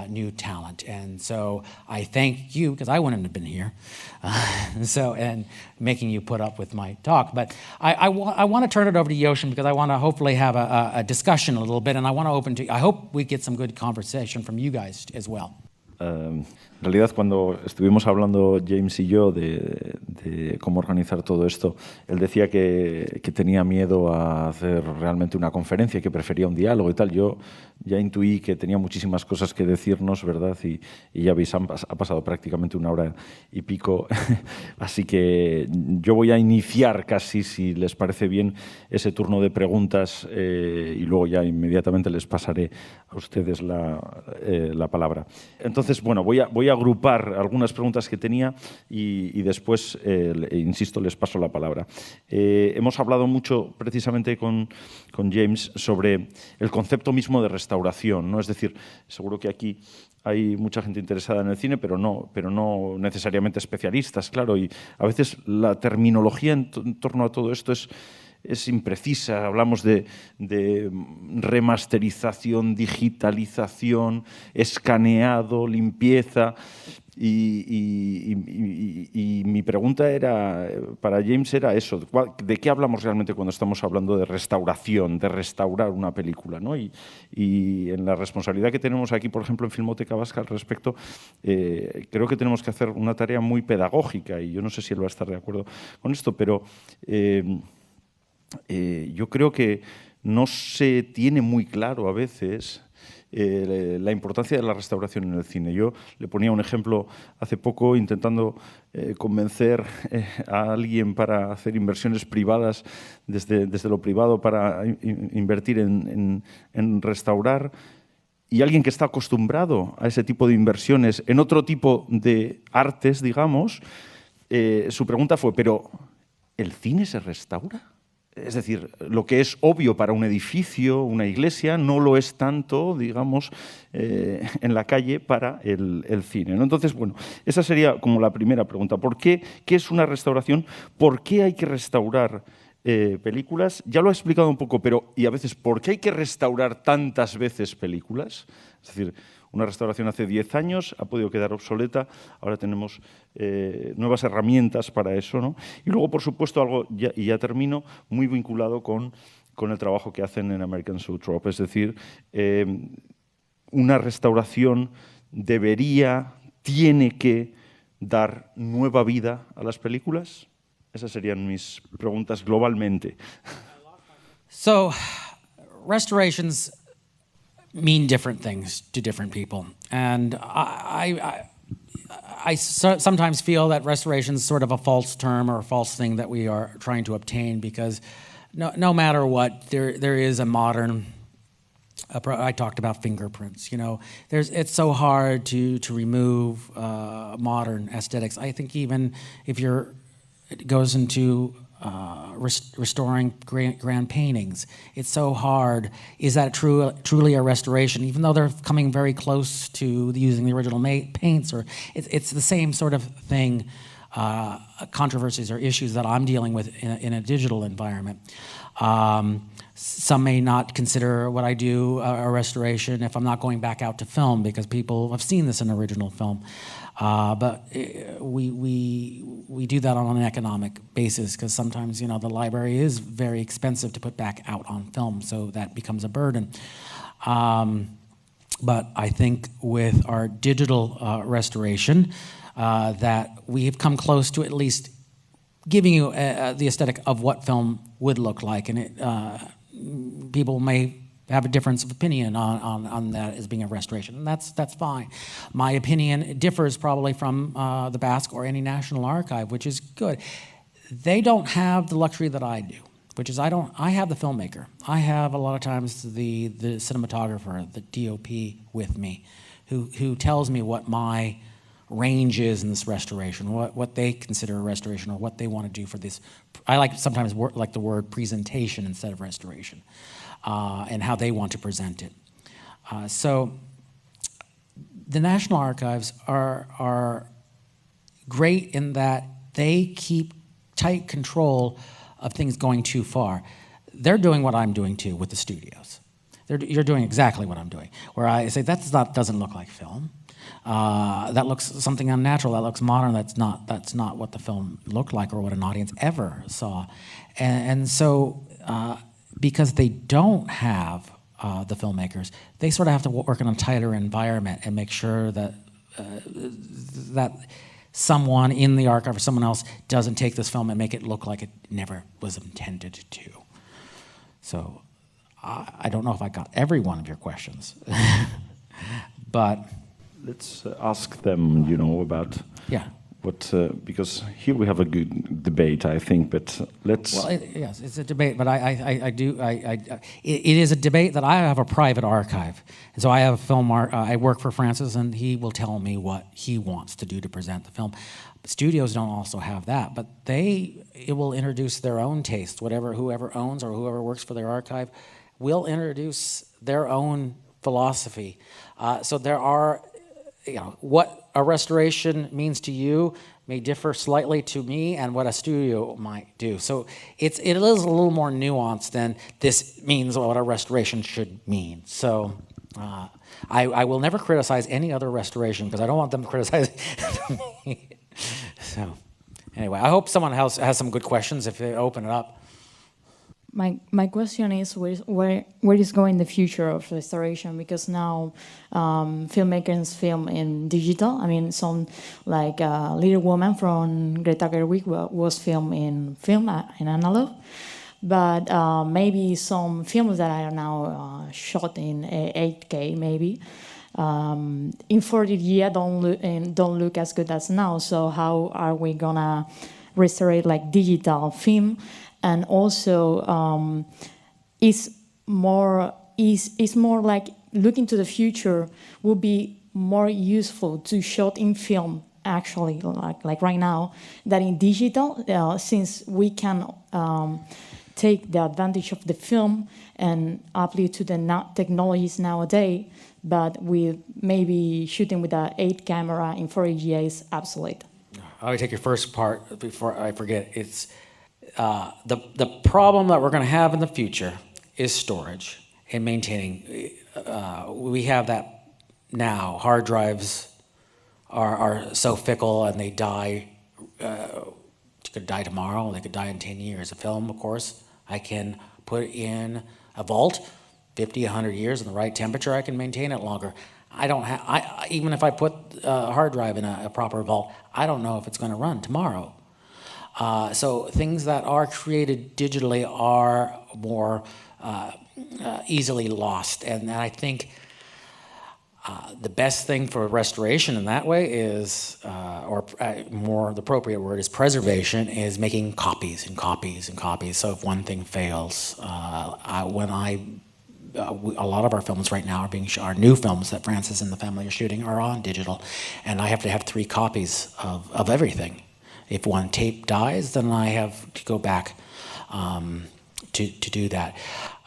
new talent. And so I thank you, because I wouldn't have been here, and making you put up with my talk. But I want to turn it over to Yoshin, because I want to hopefully have a discussion a little bit, and I want to I hope we get some good conversation from you guys as well. En realidad, cuando estuvimos hablando James y yo de cómo organizar todo esto, él decía que tenía miedo a hacer realmente una conferencia, que prefería un diálogo y tal. Yo ya intuí que tenía muchísimas cosas que decirnos, ¿verdad? Y ya veis, ha pasado prácticamente 1 hora y pico. Así que yo voy a iniciar casi, si les parece bien, ese turno de preguntas y luego ya inmediatamente les pasaré a ustedes la palabra. Entonces, bueno, voy a agrupar algunas preguntas que tenía y después, insisto, les paso la palabra. Hemos hablado mucho precisamente con James sobre el concepto mismo de restauración, ¿no? Es decir, seguro que aquí hay mucha gente interesada en el cine, pero no necesariamente especialistas, claro, y a veces la terminología en torno a todo esto es imprecisa. Hablamos de remasterización, digitalización, escaneado, limpieza. Y mi pregunta para James era eso: ¿de qué hablamos realmente cuando estamos hablando de restauración, de restaurar una película, ¿no? Y en la responsabilidad que tenemos aquí, por ejemplo, en Filmoteca Vasca al respecto, creo que tenemos que hacer una tarea muy pedagógica, y yo no sé si él va a estar de acuerdo con esto, pero yo creo que no se tiene muy claro a veces la importancia de la restauración en el cine. Yo le ponía un ejemplo hace poco intentando convencer a alguien para hacer inversiones privadas desde lo privado para invertir en restaurar, y alguien que está acostumbrado a ese tipo de inversiones en otro tipo de artes, digamos, su pregunta fue: ¿pero el cine se restaura? Es decir, lo que es obvio para un edificio, una iglesia, no lo es tanto, digamos, en la calle para el cine, ¿no? Entonces, bueno, esa sería como la primera pregunta. ¿Qué es una restauración? ¿Por qué hay que restaurar películas? Ya lo he explicado un poco, y a veces, ¿por qué hay que restaurar tantas veces películas? Es decir, una restauración hace 10 años ha podido quedar obsoleta, ahora tenemos nuevas herramientas para eso, ¿no? Y luego, por supuesto, algo, y ya termino, muy vinculado con el trabajo que hacen en American Zoetrope. Es decir, una restauración tiene que dar nueva vida a las películas. Esas serían mis preguntas globalmente. So, restorations mean different things to different people. And I sometimes feel that restoration is sort of a false term or a false thing that we are trying to obtain, because no matter what, there is a modern, I talked about fingerprints, you know, it's so hard to remove modern aesthetics. I think even if it goes into restoring grand paintings, it's so hard. Is that truly a restoration? Even though they're coming very close to using the original paints, or it's the same sort of thing, controversies or issues that I'm dealing with in a digital environment. Some may not consider what I do a restoration if I'm not going back out to film, because people have seen this in original film. But we do that on an economic basis, because sometimes, you know, the library is very expensive to put back out on film, so that becomes a burden. But I think with our digital restoration, that we have come close to at least giving you the aesthetic of what film would look like, and people may have a difference of opinion on that as being a restoration, and that's fine. My opinion differs probably from the Basque or any national archive, which is good. They don't have the luxury that I do, which is I have the filmmaker. I have a lot of times the cinematographer, the DOP with me, who tells me what my range is in this restoration, what they consider a restoration, or what they want to do for this. I sometimes like the word presentation instead of restoration, and how they want to present it. So the National Archives are great in that they keep tight control of things going too far. They're doing what I'm doing too with the studios. You're doing exactly what I'm doing, where I say doesn't look like film. That looks something unnatural. That looks modern. That's not what the film looked like or what an audience ever saw. And so because they don't have the filmmakers, they sort of have to work in a tighter environment and make sure that that someone in the archive or someone else doesn't take this film and make it look like it never was intended to. So I don't know if I got every one of your questions, but let's ask them, about what, because here we have a good debate, I think, but let's... Well, yes, it's a debate, but it is a debate that I have a private archive. And so I have a film, I work for Francis, and he will tell me what he wants to do to present the film. But studios don't also have that, but it will introduce their own taste. Whoever owns or whoever works for their archive will introduce their own philosophy. So there are... what a restoration means to you may differ slightly to me and what a studio might do. So it is a little more nuanced than this means what a restoration should mean. So I will never criticize any other restoration because I don't want them to criticize me. So anyway, I hope someone else has some good questions if they open it up. My question is where is going the future of restoration? Because now filmmakers film in digital. I mean, some like Little Woman from Greta Gerwig was filmed in analog, but maybe some films that are now shot in 8K maybe in 40 years don't look as good as now. So how are we gonna restore like digital film? And also, is more like looking to the future would be more useful to shoot in film actually, like right now, than in digital, since we can take the advantage of the film and apply to the technologies nowadays. But with maybe shooting with an 8 camera in 4K is obsolete. I would take your first part before I forget. It's the problem that we're going to have in the future is storage and maintaining. We have that now. Hard drives are so fickle and they die. They could die tomorrow. They could die in 10 years. A film, of course, I can put in a vault, 50, 100 years in the right temperature. I can maintain it longer. I don't have. Even if I put a hard drive in a proper vault, I don't know if it's going to run tomorrow. So things that are created digitally are more easily lost. And I think the best thing for restoration in that way is, or more the appropriate word is preservation, is making copies and copies and copies. So if one thing fails, a lot of our films right now are new films that Francis and the family are shooting are on digital. And I have to have 3 copies of everything. If one tape dies, then I have to go back to do that.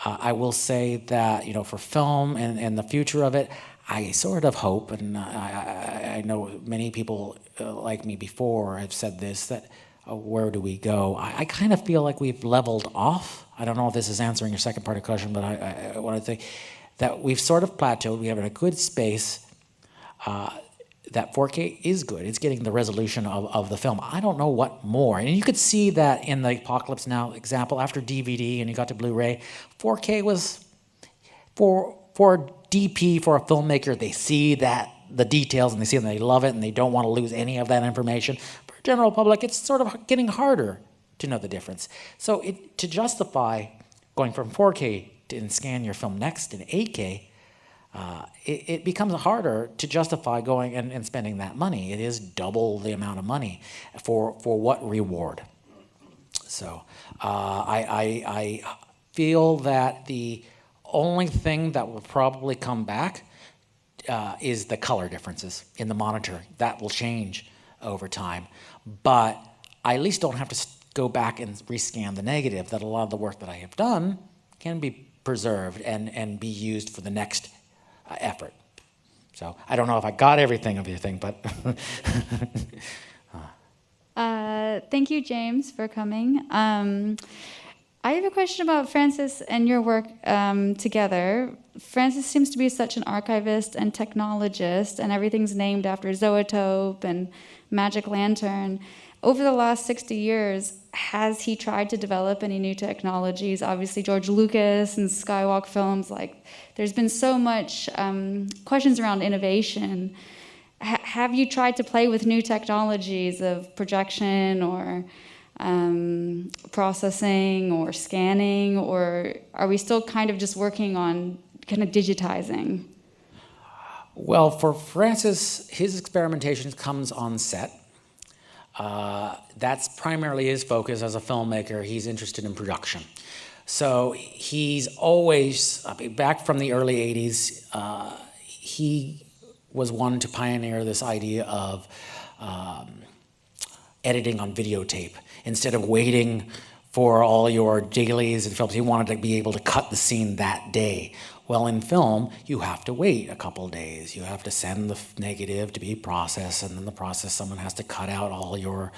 I will say that, for film and the future of it, I sort of hope, and I know many people like me before have said this, that where do we go? I kind of feel like we've leveled off. I don't know if this is answering your second part of the question, but I want to think that we've sort of plateaued. We have a good space. That 4K is good. It's getting the resolution of the film. I don't know what more. And you could see that in the Apocalypse Now example, after DVD and you got to Blu-ray, 4K was, for DP, for a filmmaker, they see that the details and they see it and they love it and they don't want to lose any of that information. For general public, it's sort of getting harder to know the difference. So to justify going from 4K and scan your film next in 8K, it becomes harder to justify going and spending that money. It is double the amount of money for what reward? So I feel that the only thing that will probably come back is the color differences in the monitor. That will change over time. But I at least don't have to go back and rescan the negative, that a lot of the work that I have done can be preserved and be used for the next effort. So I don't know if I got everything of your thing, but thank you, James, for coming. I have a question about Francis and your work together. Francis seems to be such an archivist and technologist, and everything's named after Zoetrope and Magic Lantern. Over the last 60 years, has he tried to develop any new technologies? Obviously, George Lucas and Skywalk films, there's been so much questions around innovation. have you tried to play with new technologies of projection or processing or scanning, or are we still kind of just working on kind of digitizing? Well, for Francis, his experimentation comes on set. That's primarily his focus as a filmmaker. He's interested in production. So he's always, back from the early 80s, he was one to pioneer this idea of editing on videotape. Instead of waiting for all your dailies and films, he wanted to be able to cut the scene that day. Well, in film, you have to wait a couple of days. You have to send the negative to be processed, and in the process, someone has to cut out all your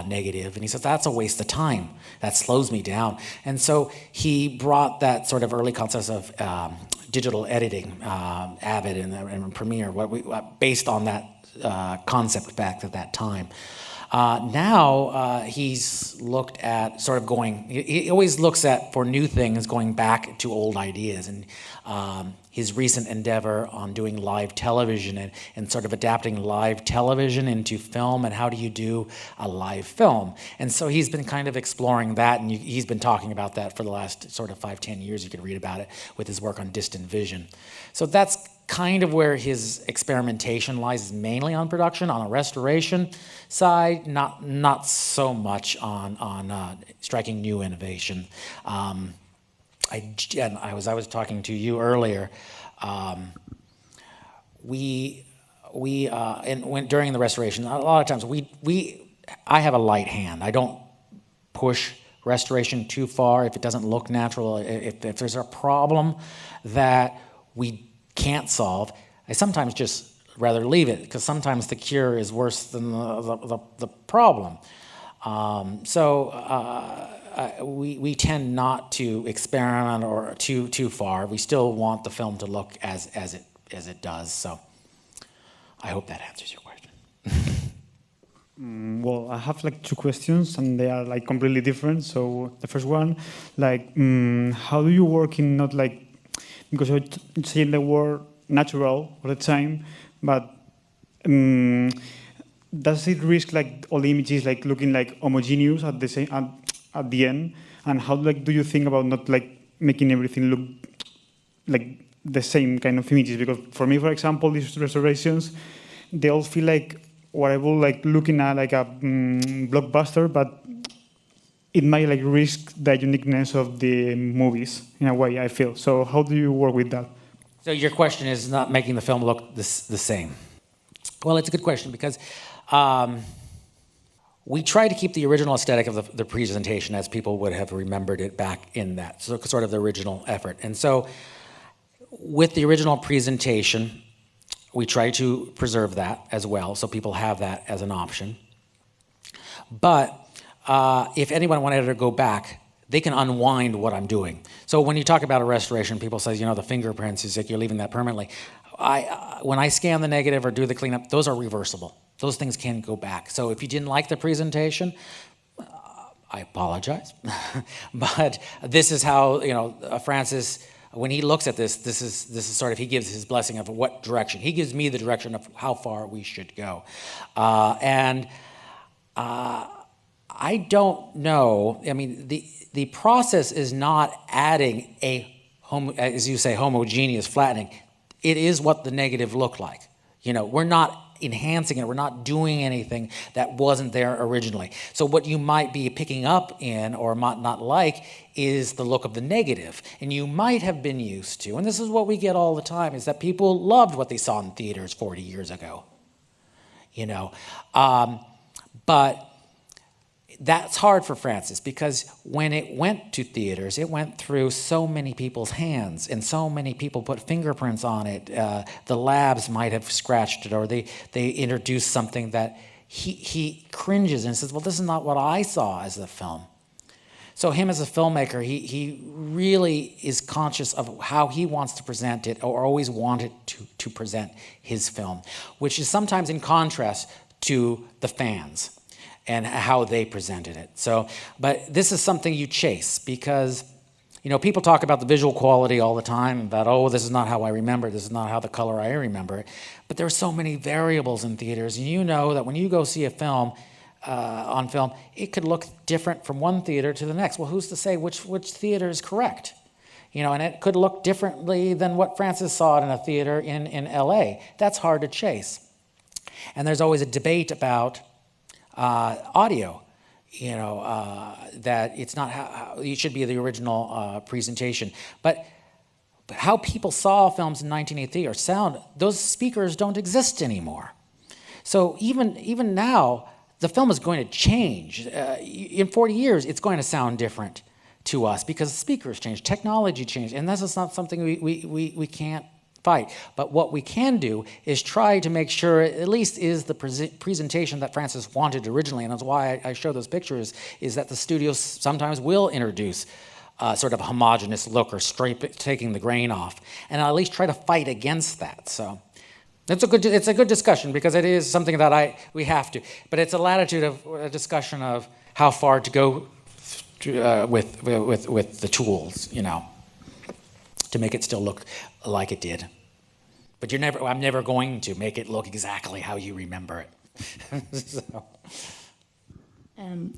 negative. And he says, that's a waste of time. That slows me down. And so he brought that sort of early concept of digital editing, Avid and Premiere, based on that concept back at that time. Now he's looked at sort of going, he always looks at for new things going back to old ideas, and his recent endeavor on doing live television and sort of adapting live television into film, and how do you do a live film. And so he's been kind of exploring that, and he's been talking about that for the last sort of 5-10 years. You could read about it with his work on distant vision. So that's kind of where his experimentation lies, is mainly on production. On the restoration side, not so much on striking new innovation. I was talking to you earlier. During the restoration, a lot of times I have a light hand. I don't push restoration too far if it doesn't look natural. If there's a problem that we can't solve, I sometimes just rather leave it, because sometimes the cure is worse than the problem. We tend not to experiment or too far. We still want the film to look as it does. So I hope that answers your question. Well, I have like two questions, and they are like completely different. So the first one, like, how do you work in not like, because you're saying the word natural all the time, but does it risk like all the images like looking like homogeneous at the same at the end? And how like do you think about not like making everything look like the same kind of images? Because for me, for example, these restorations, they all feel like whatever, like looking at like a blockbuster, but it might like risk the uniqueness of the movies in a way, I feel. So how do you work with that? So your question is not making the film look the same. Well, it's a good question, because we try to keep the original aesthetic of the presentation as people would have remembered it back in that, so sort of the original effort. And so with the original presentation, we try to preserve that as well, so people have that as an option. But if anyone wanted to go back, they can unwind what I'm doing. So when you talk about a restoration, people say, the fingerprints, is like you're leaving that permanently. When I scan the negative or do the cleanup, those are reversible. Those things can go back. So if you didn't like the presentation, I apologize. But this is how, Francis, when he looks at this is sort of, he gives his blessing of what direction. He gives me the direction of how far we should go. I don't know. I mean, the process is not adding as you say, homogeneous flattening. It is what the negative looked like. We're not enhancing it. We're not doing anything that wasn't there originally. So what you might be picking up in or might not like is the look of the negative. And you might have been used to, and this is what we get all the time, is that people loved what they saw in theaters 40 years ago. But that's hard for Francis, because when it went to theaters, it went through so many people's hands, and so many people put fingerprints on it. The labs might have scratched it, or they introduced something that he cringes and says, well, this is not what I saw as the film. So him as a filmmaker, he really is conscious of how he wants to present it, or always wanted to present his film, which is sometimes in contrast to the fans and how they presented it. So, but this is something you chase, because You know, people talk about the visual quality all the time, about, oh, this is not how I remember it, this is not how the color I remember it. But there are so many variables in theaters, and you know that when you go see a film, on film, it could look different from one theater to the next. Well, who's to say which theater is correct? You know, and it could look differently than what Francis saw it in a theater in LA. That's hard to chase. And there's always a debate about audio. You know, that it's not how it should be the original presentation. But how people saw films in 1983 or sound, those speakers don't exist anymore. So even now, the film is going to change. In 40 years, it's going to sound different to us because speakers change, technology changed, and this is not something we can't fight. But what we can do is try to make sure it at least is the presentation that Francis wanted originally, and that's why I show those pictures, is that the studios sometimes will introduce sort of a homogeneous look or taking the grain off, and I'll at least try to fight against that. So it's a good discussion because it is something that we have to, but it's a latitude of a discussion of how far to go with the tools, you know, to make it still look like it did. But I'm never going to make it look exactly how you remember it. So.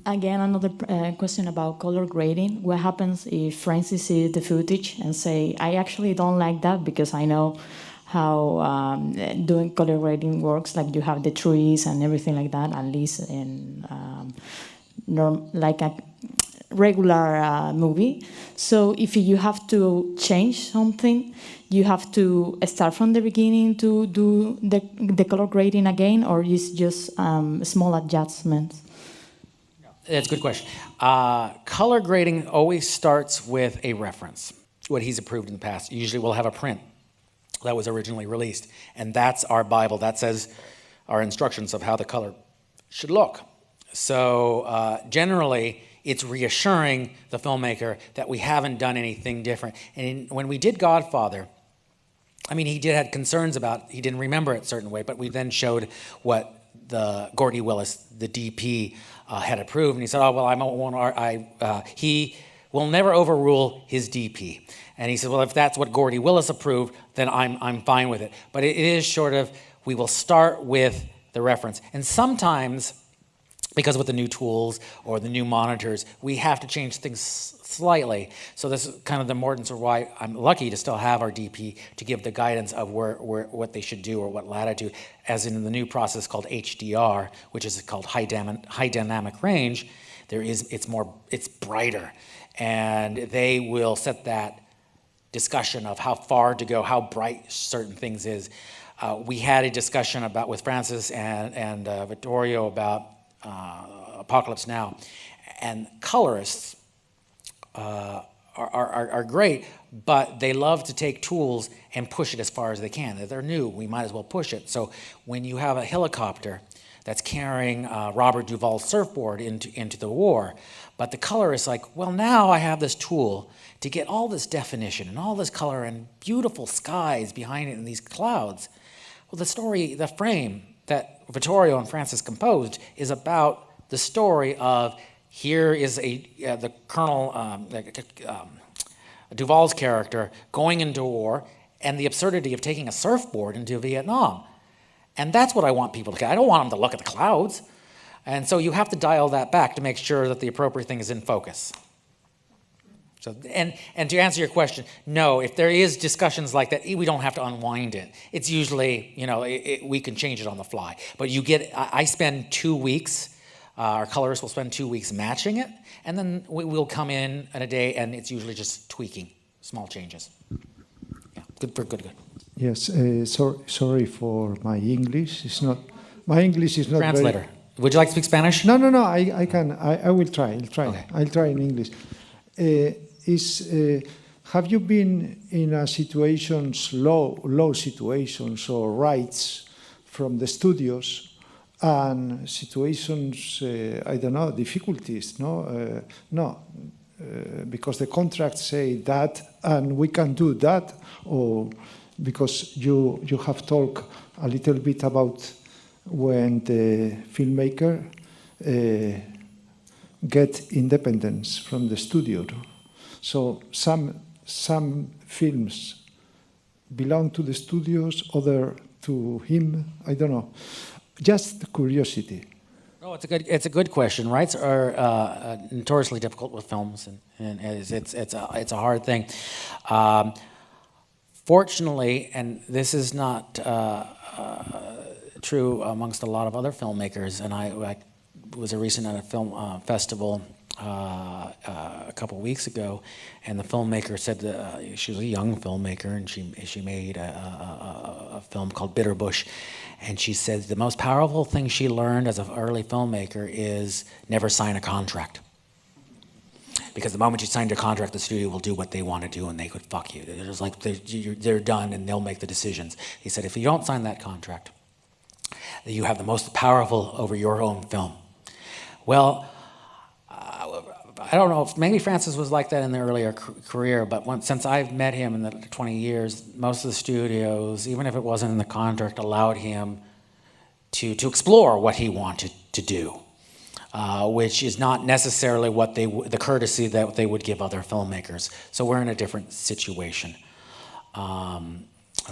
Again, another question about color grading. What happens if Francis sees the footage and say, I actually don't like that because I know how doing color grading works, like you have the trees and everything like that, at least in like a regular movie. So if you have to change something, you have to start from the beginning to do the color grading again, or is just small adjustments? That's a good question. Color grading always starts with a reference, what he's approved in the past. Usually we'll have a print that was originally released, and that's our Bible. That says our instructions of how the color should look. So generally, it's reassuring the filmmaker that we haven't done anything different. And when we did Godfather, I mean, he did have concerns about, he didn't remember it a certain way, but we then showed what the Gordy Willis, the DP, had approved. And he said, oh, well, he will never overrule his DP. And he said, well, if that's what Gordy Willis approved, then I'm fine with it. But it is sort of, we will start with the reference. And sometimes, because with the new tools or the new monitors, we have to change things slightly. So this is kind of the importance of why I'm lucky to still have our DP to give the guidance of what they should do or what latitude, as in the new process called HDR, which is called high dynamic range. It's brighter, and they will set that discussion of how far to go, how bright certain things is. We had a discussion with Francis and Vittorio about Apocalypse Now, and colorists are great, but they love to take tools and push it as far as they can. If they're new, we might as well push it. So when you have a helicopter that's carrying Robert Duvall's surfboard into the war, but the colorist is like, well, now I have this tool to get all this definition and all this color and beautiful skies behind it and these clouds. Well, the frame that Vittorio and Francis composed is about the story of here is the Colonel Duvall's character going into war and the absurdity of taking a surfboard into Vietnam. And that's what I want people to get. I don't want them to look at the clouds. And so you have to dial that back to make sure that the appropriate thing is in focus. So, and to answer your question, no, if there is discussions like that, we don't have to unwind it. It's usually, we can change it on the fly. But I spend 2 weeks, our colorist will spend 2 weeks matching it, and then we'll come in a day, and it's usually just tweaking, small changes. Yeah, good. Yes, sorry for my English. My English is not Translator. very... Would you like to speak Spanish? No, I can. I will try. Okay. I'll try in English. Have you been in a low situations or rights from the studios and situations, difficulties, no? Because the contracts say that and we can do that, or because you have talked a little bit about when the filmmaker get independence from the studio. So some films belong to the studios, other to him. I don't know. Just curiosity. No, it's a good question. Rights are notoriously difficult with films, and it's a hard thing. Fortunately, and this is not true amongst a lot of other filmmakers, and I was recent at a film festival a couple of weeks ago, and the filmmaker said that she was a young filmmaker, and she made a film called Bitterbush, and she said the most powerful thing she learned as an early filmmaker is never sign a contract. Because the moment you signed a contract, the studio will do what they want to do, and they could fuck you. They're just like, they're done, and they'll make the decisions. He said, if you don't sign that contract, you have the most powerful over your own film. Well, I don't know if maybe Francis was like that in the earlier career, but since I've met him in the 20 years, most of the studios, even if it wasn't in the contract, allowed him to explore what he wanted to do. Which is not necessarily what the courtesy that they would give other filmmakers. So we're in a different situation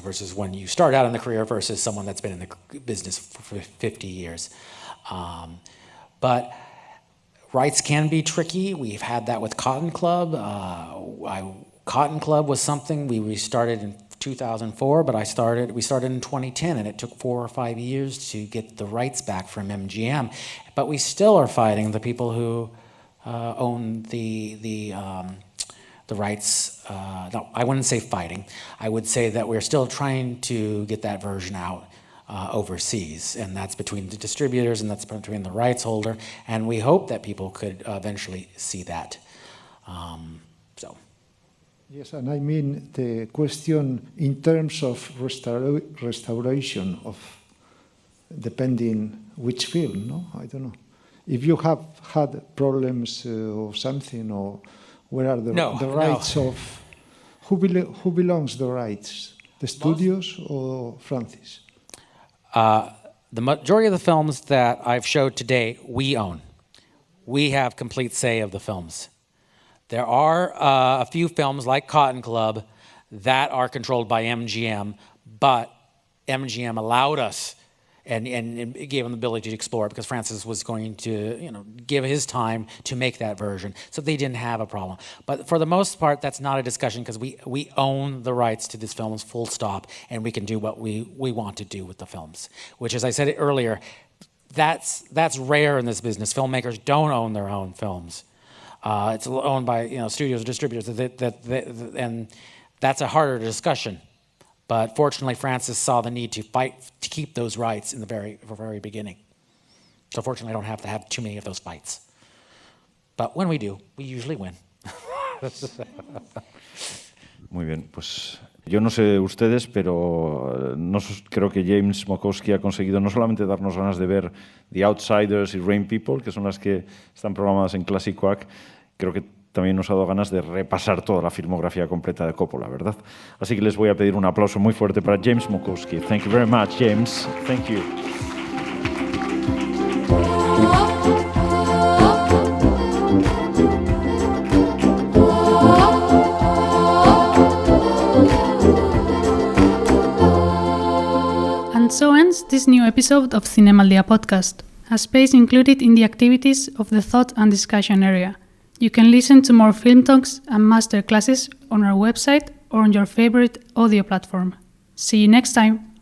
versus when you start out in the career versus someone that's been in the business for 50 years. But rights can be tricky. We've had that with Cotton Club. Cotton Club was something we started in 2004, but we started in 2010, and it took 4 or 5 years to get the rights back from MGM. But we still are fighting the people who own the rights. No, I wouldn't say fighting. I would say that we're still trying to get that version out overseas, and that's between the distributors and that's between the rights holder. And we hope that people could eventually see that. Yes, and I mean the question in terms of restoration of depending which film, no? I don't know. If you have had problems or something, or where are the rights of... Who belongs the rights? The studios or Francis? The majority of the films that I've showed today, we own. We have complete say of the films. There are a few films like Cotton Club that are controlled by MGM, but MGM allowed us and gave them the ability to explore it because Francis was going to, give his time to make that version. So they didn't have a problem. But for the most part, that's not a discussion because we own the rights to these films, full stop, and we can do what we want to do with the films. Which, as I said earlier, that's rare in this business. Filmmakers don't own their own films. It's owned by studios or distributors, and that's a harder discussion. But fortunately, Francis saw the need to fight to keep those rights in the very beginning. So fortunately, I don't have to have too many of those fights. But when we do, we usually win. Muy bien, pues yo no sé ustedes, pero creo que James Mockoski ha conseguido no solamente darnos ganas de ver The Outsiders y Rain People, que son las que están programadas en Klasikoak, creo que también nos ha dado ganas de repasar toda la filmografía completa de Coppola, ¿verdad? Así que les voy a pedir un aplauso muy fuerte para James Mockoski. Thank you very much, James. Thank you. And so ends this new episode of Zinemaldiko podcast, a space included in the activities of the thought and discussion area. You can listen to more film talks and master classes on our website or on your favorite audio platform. See you next time!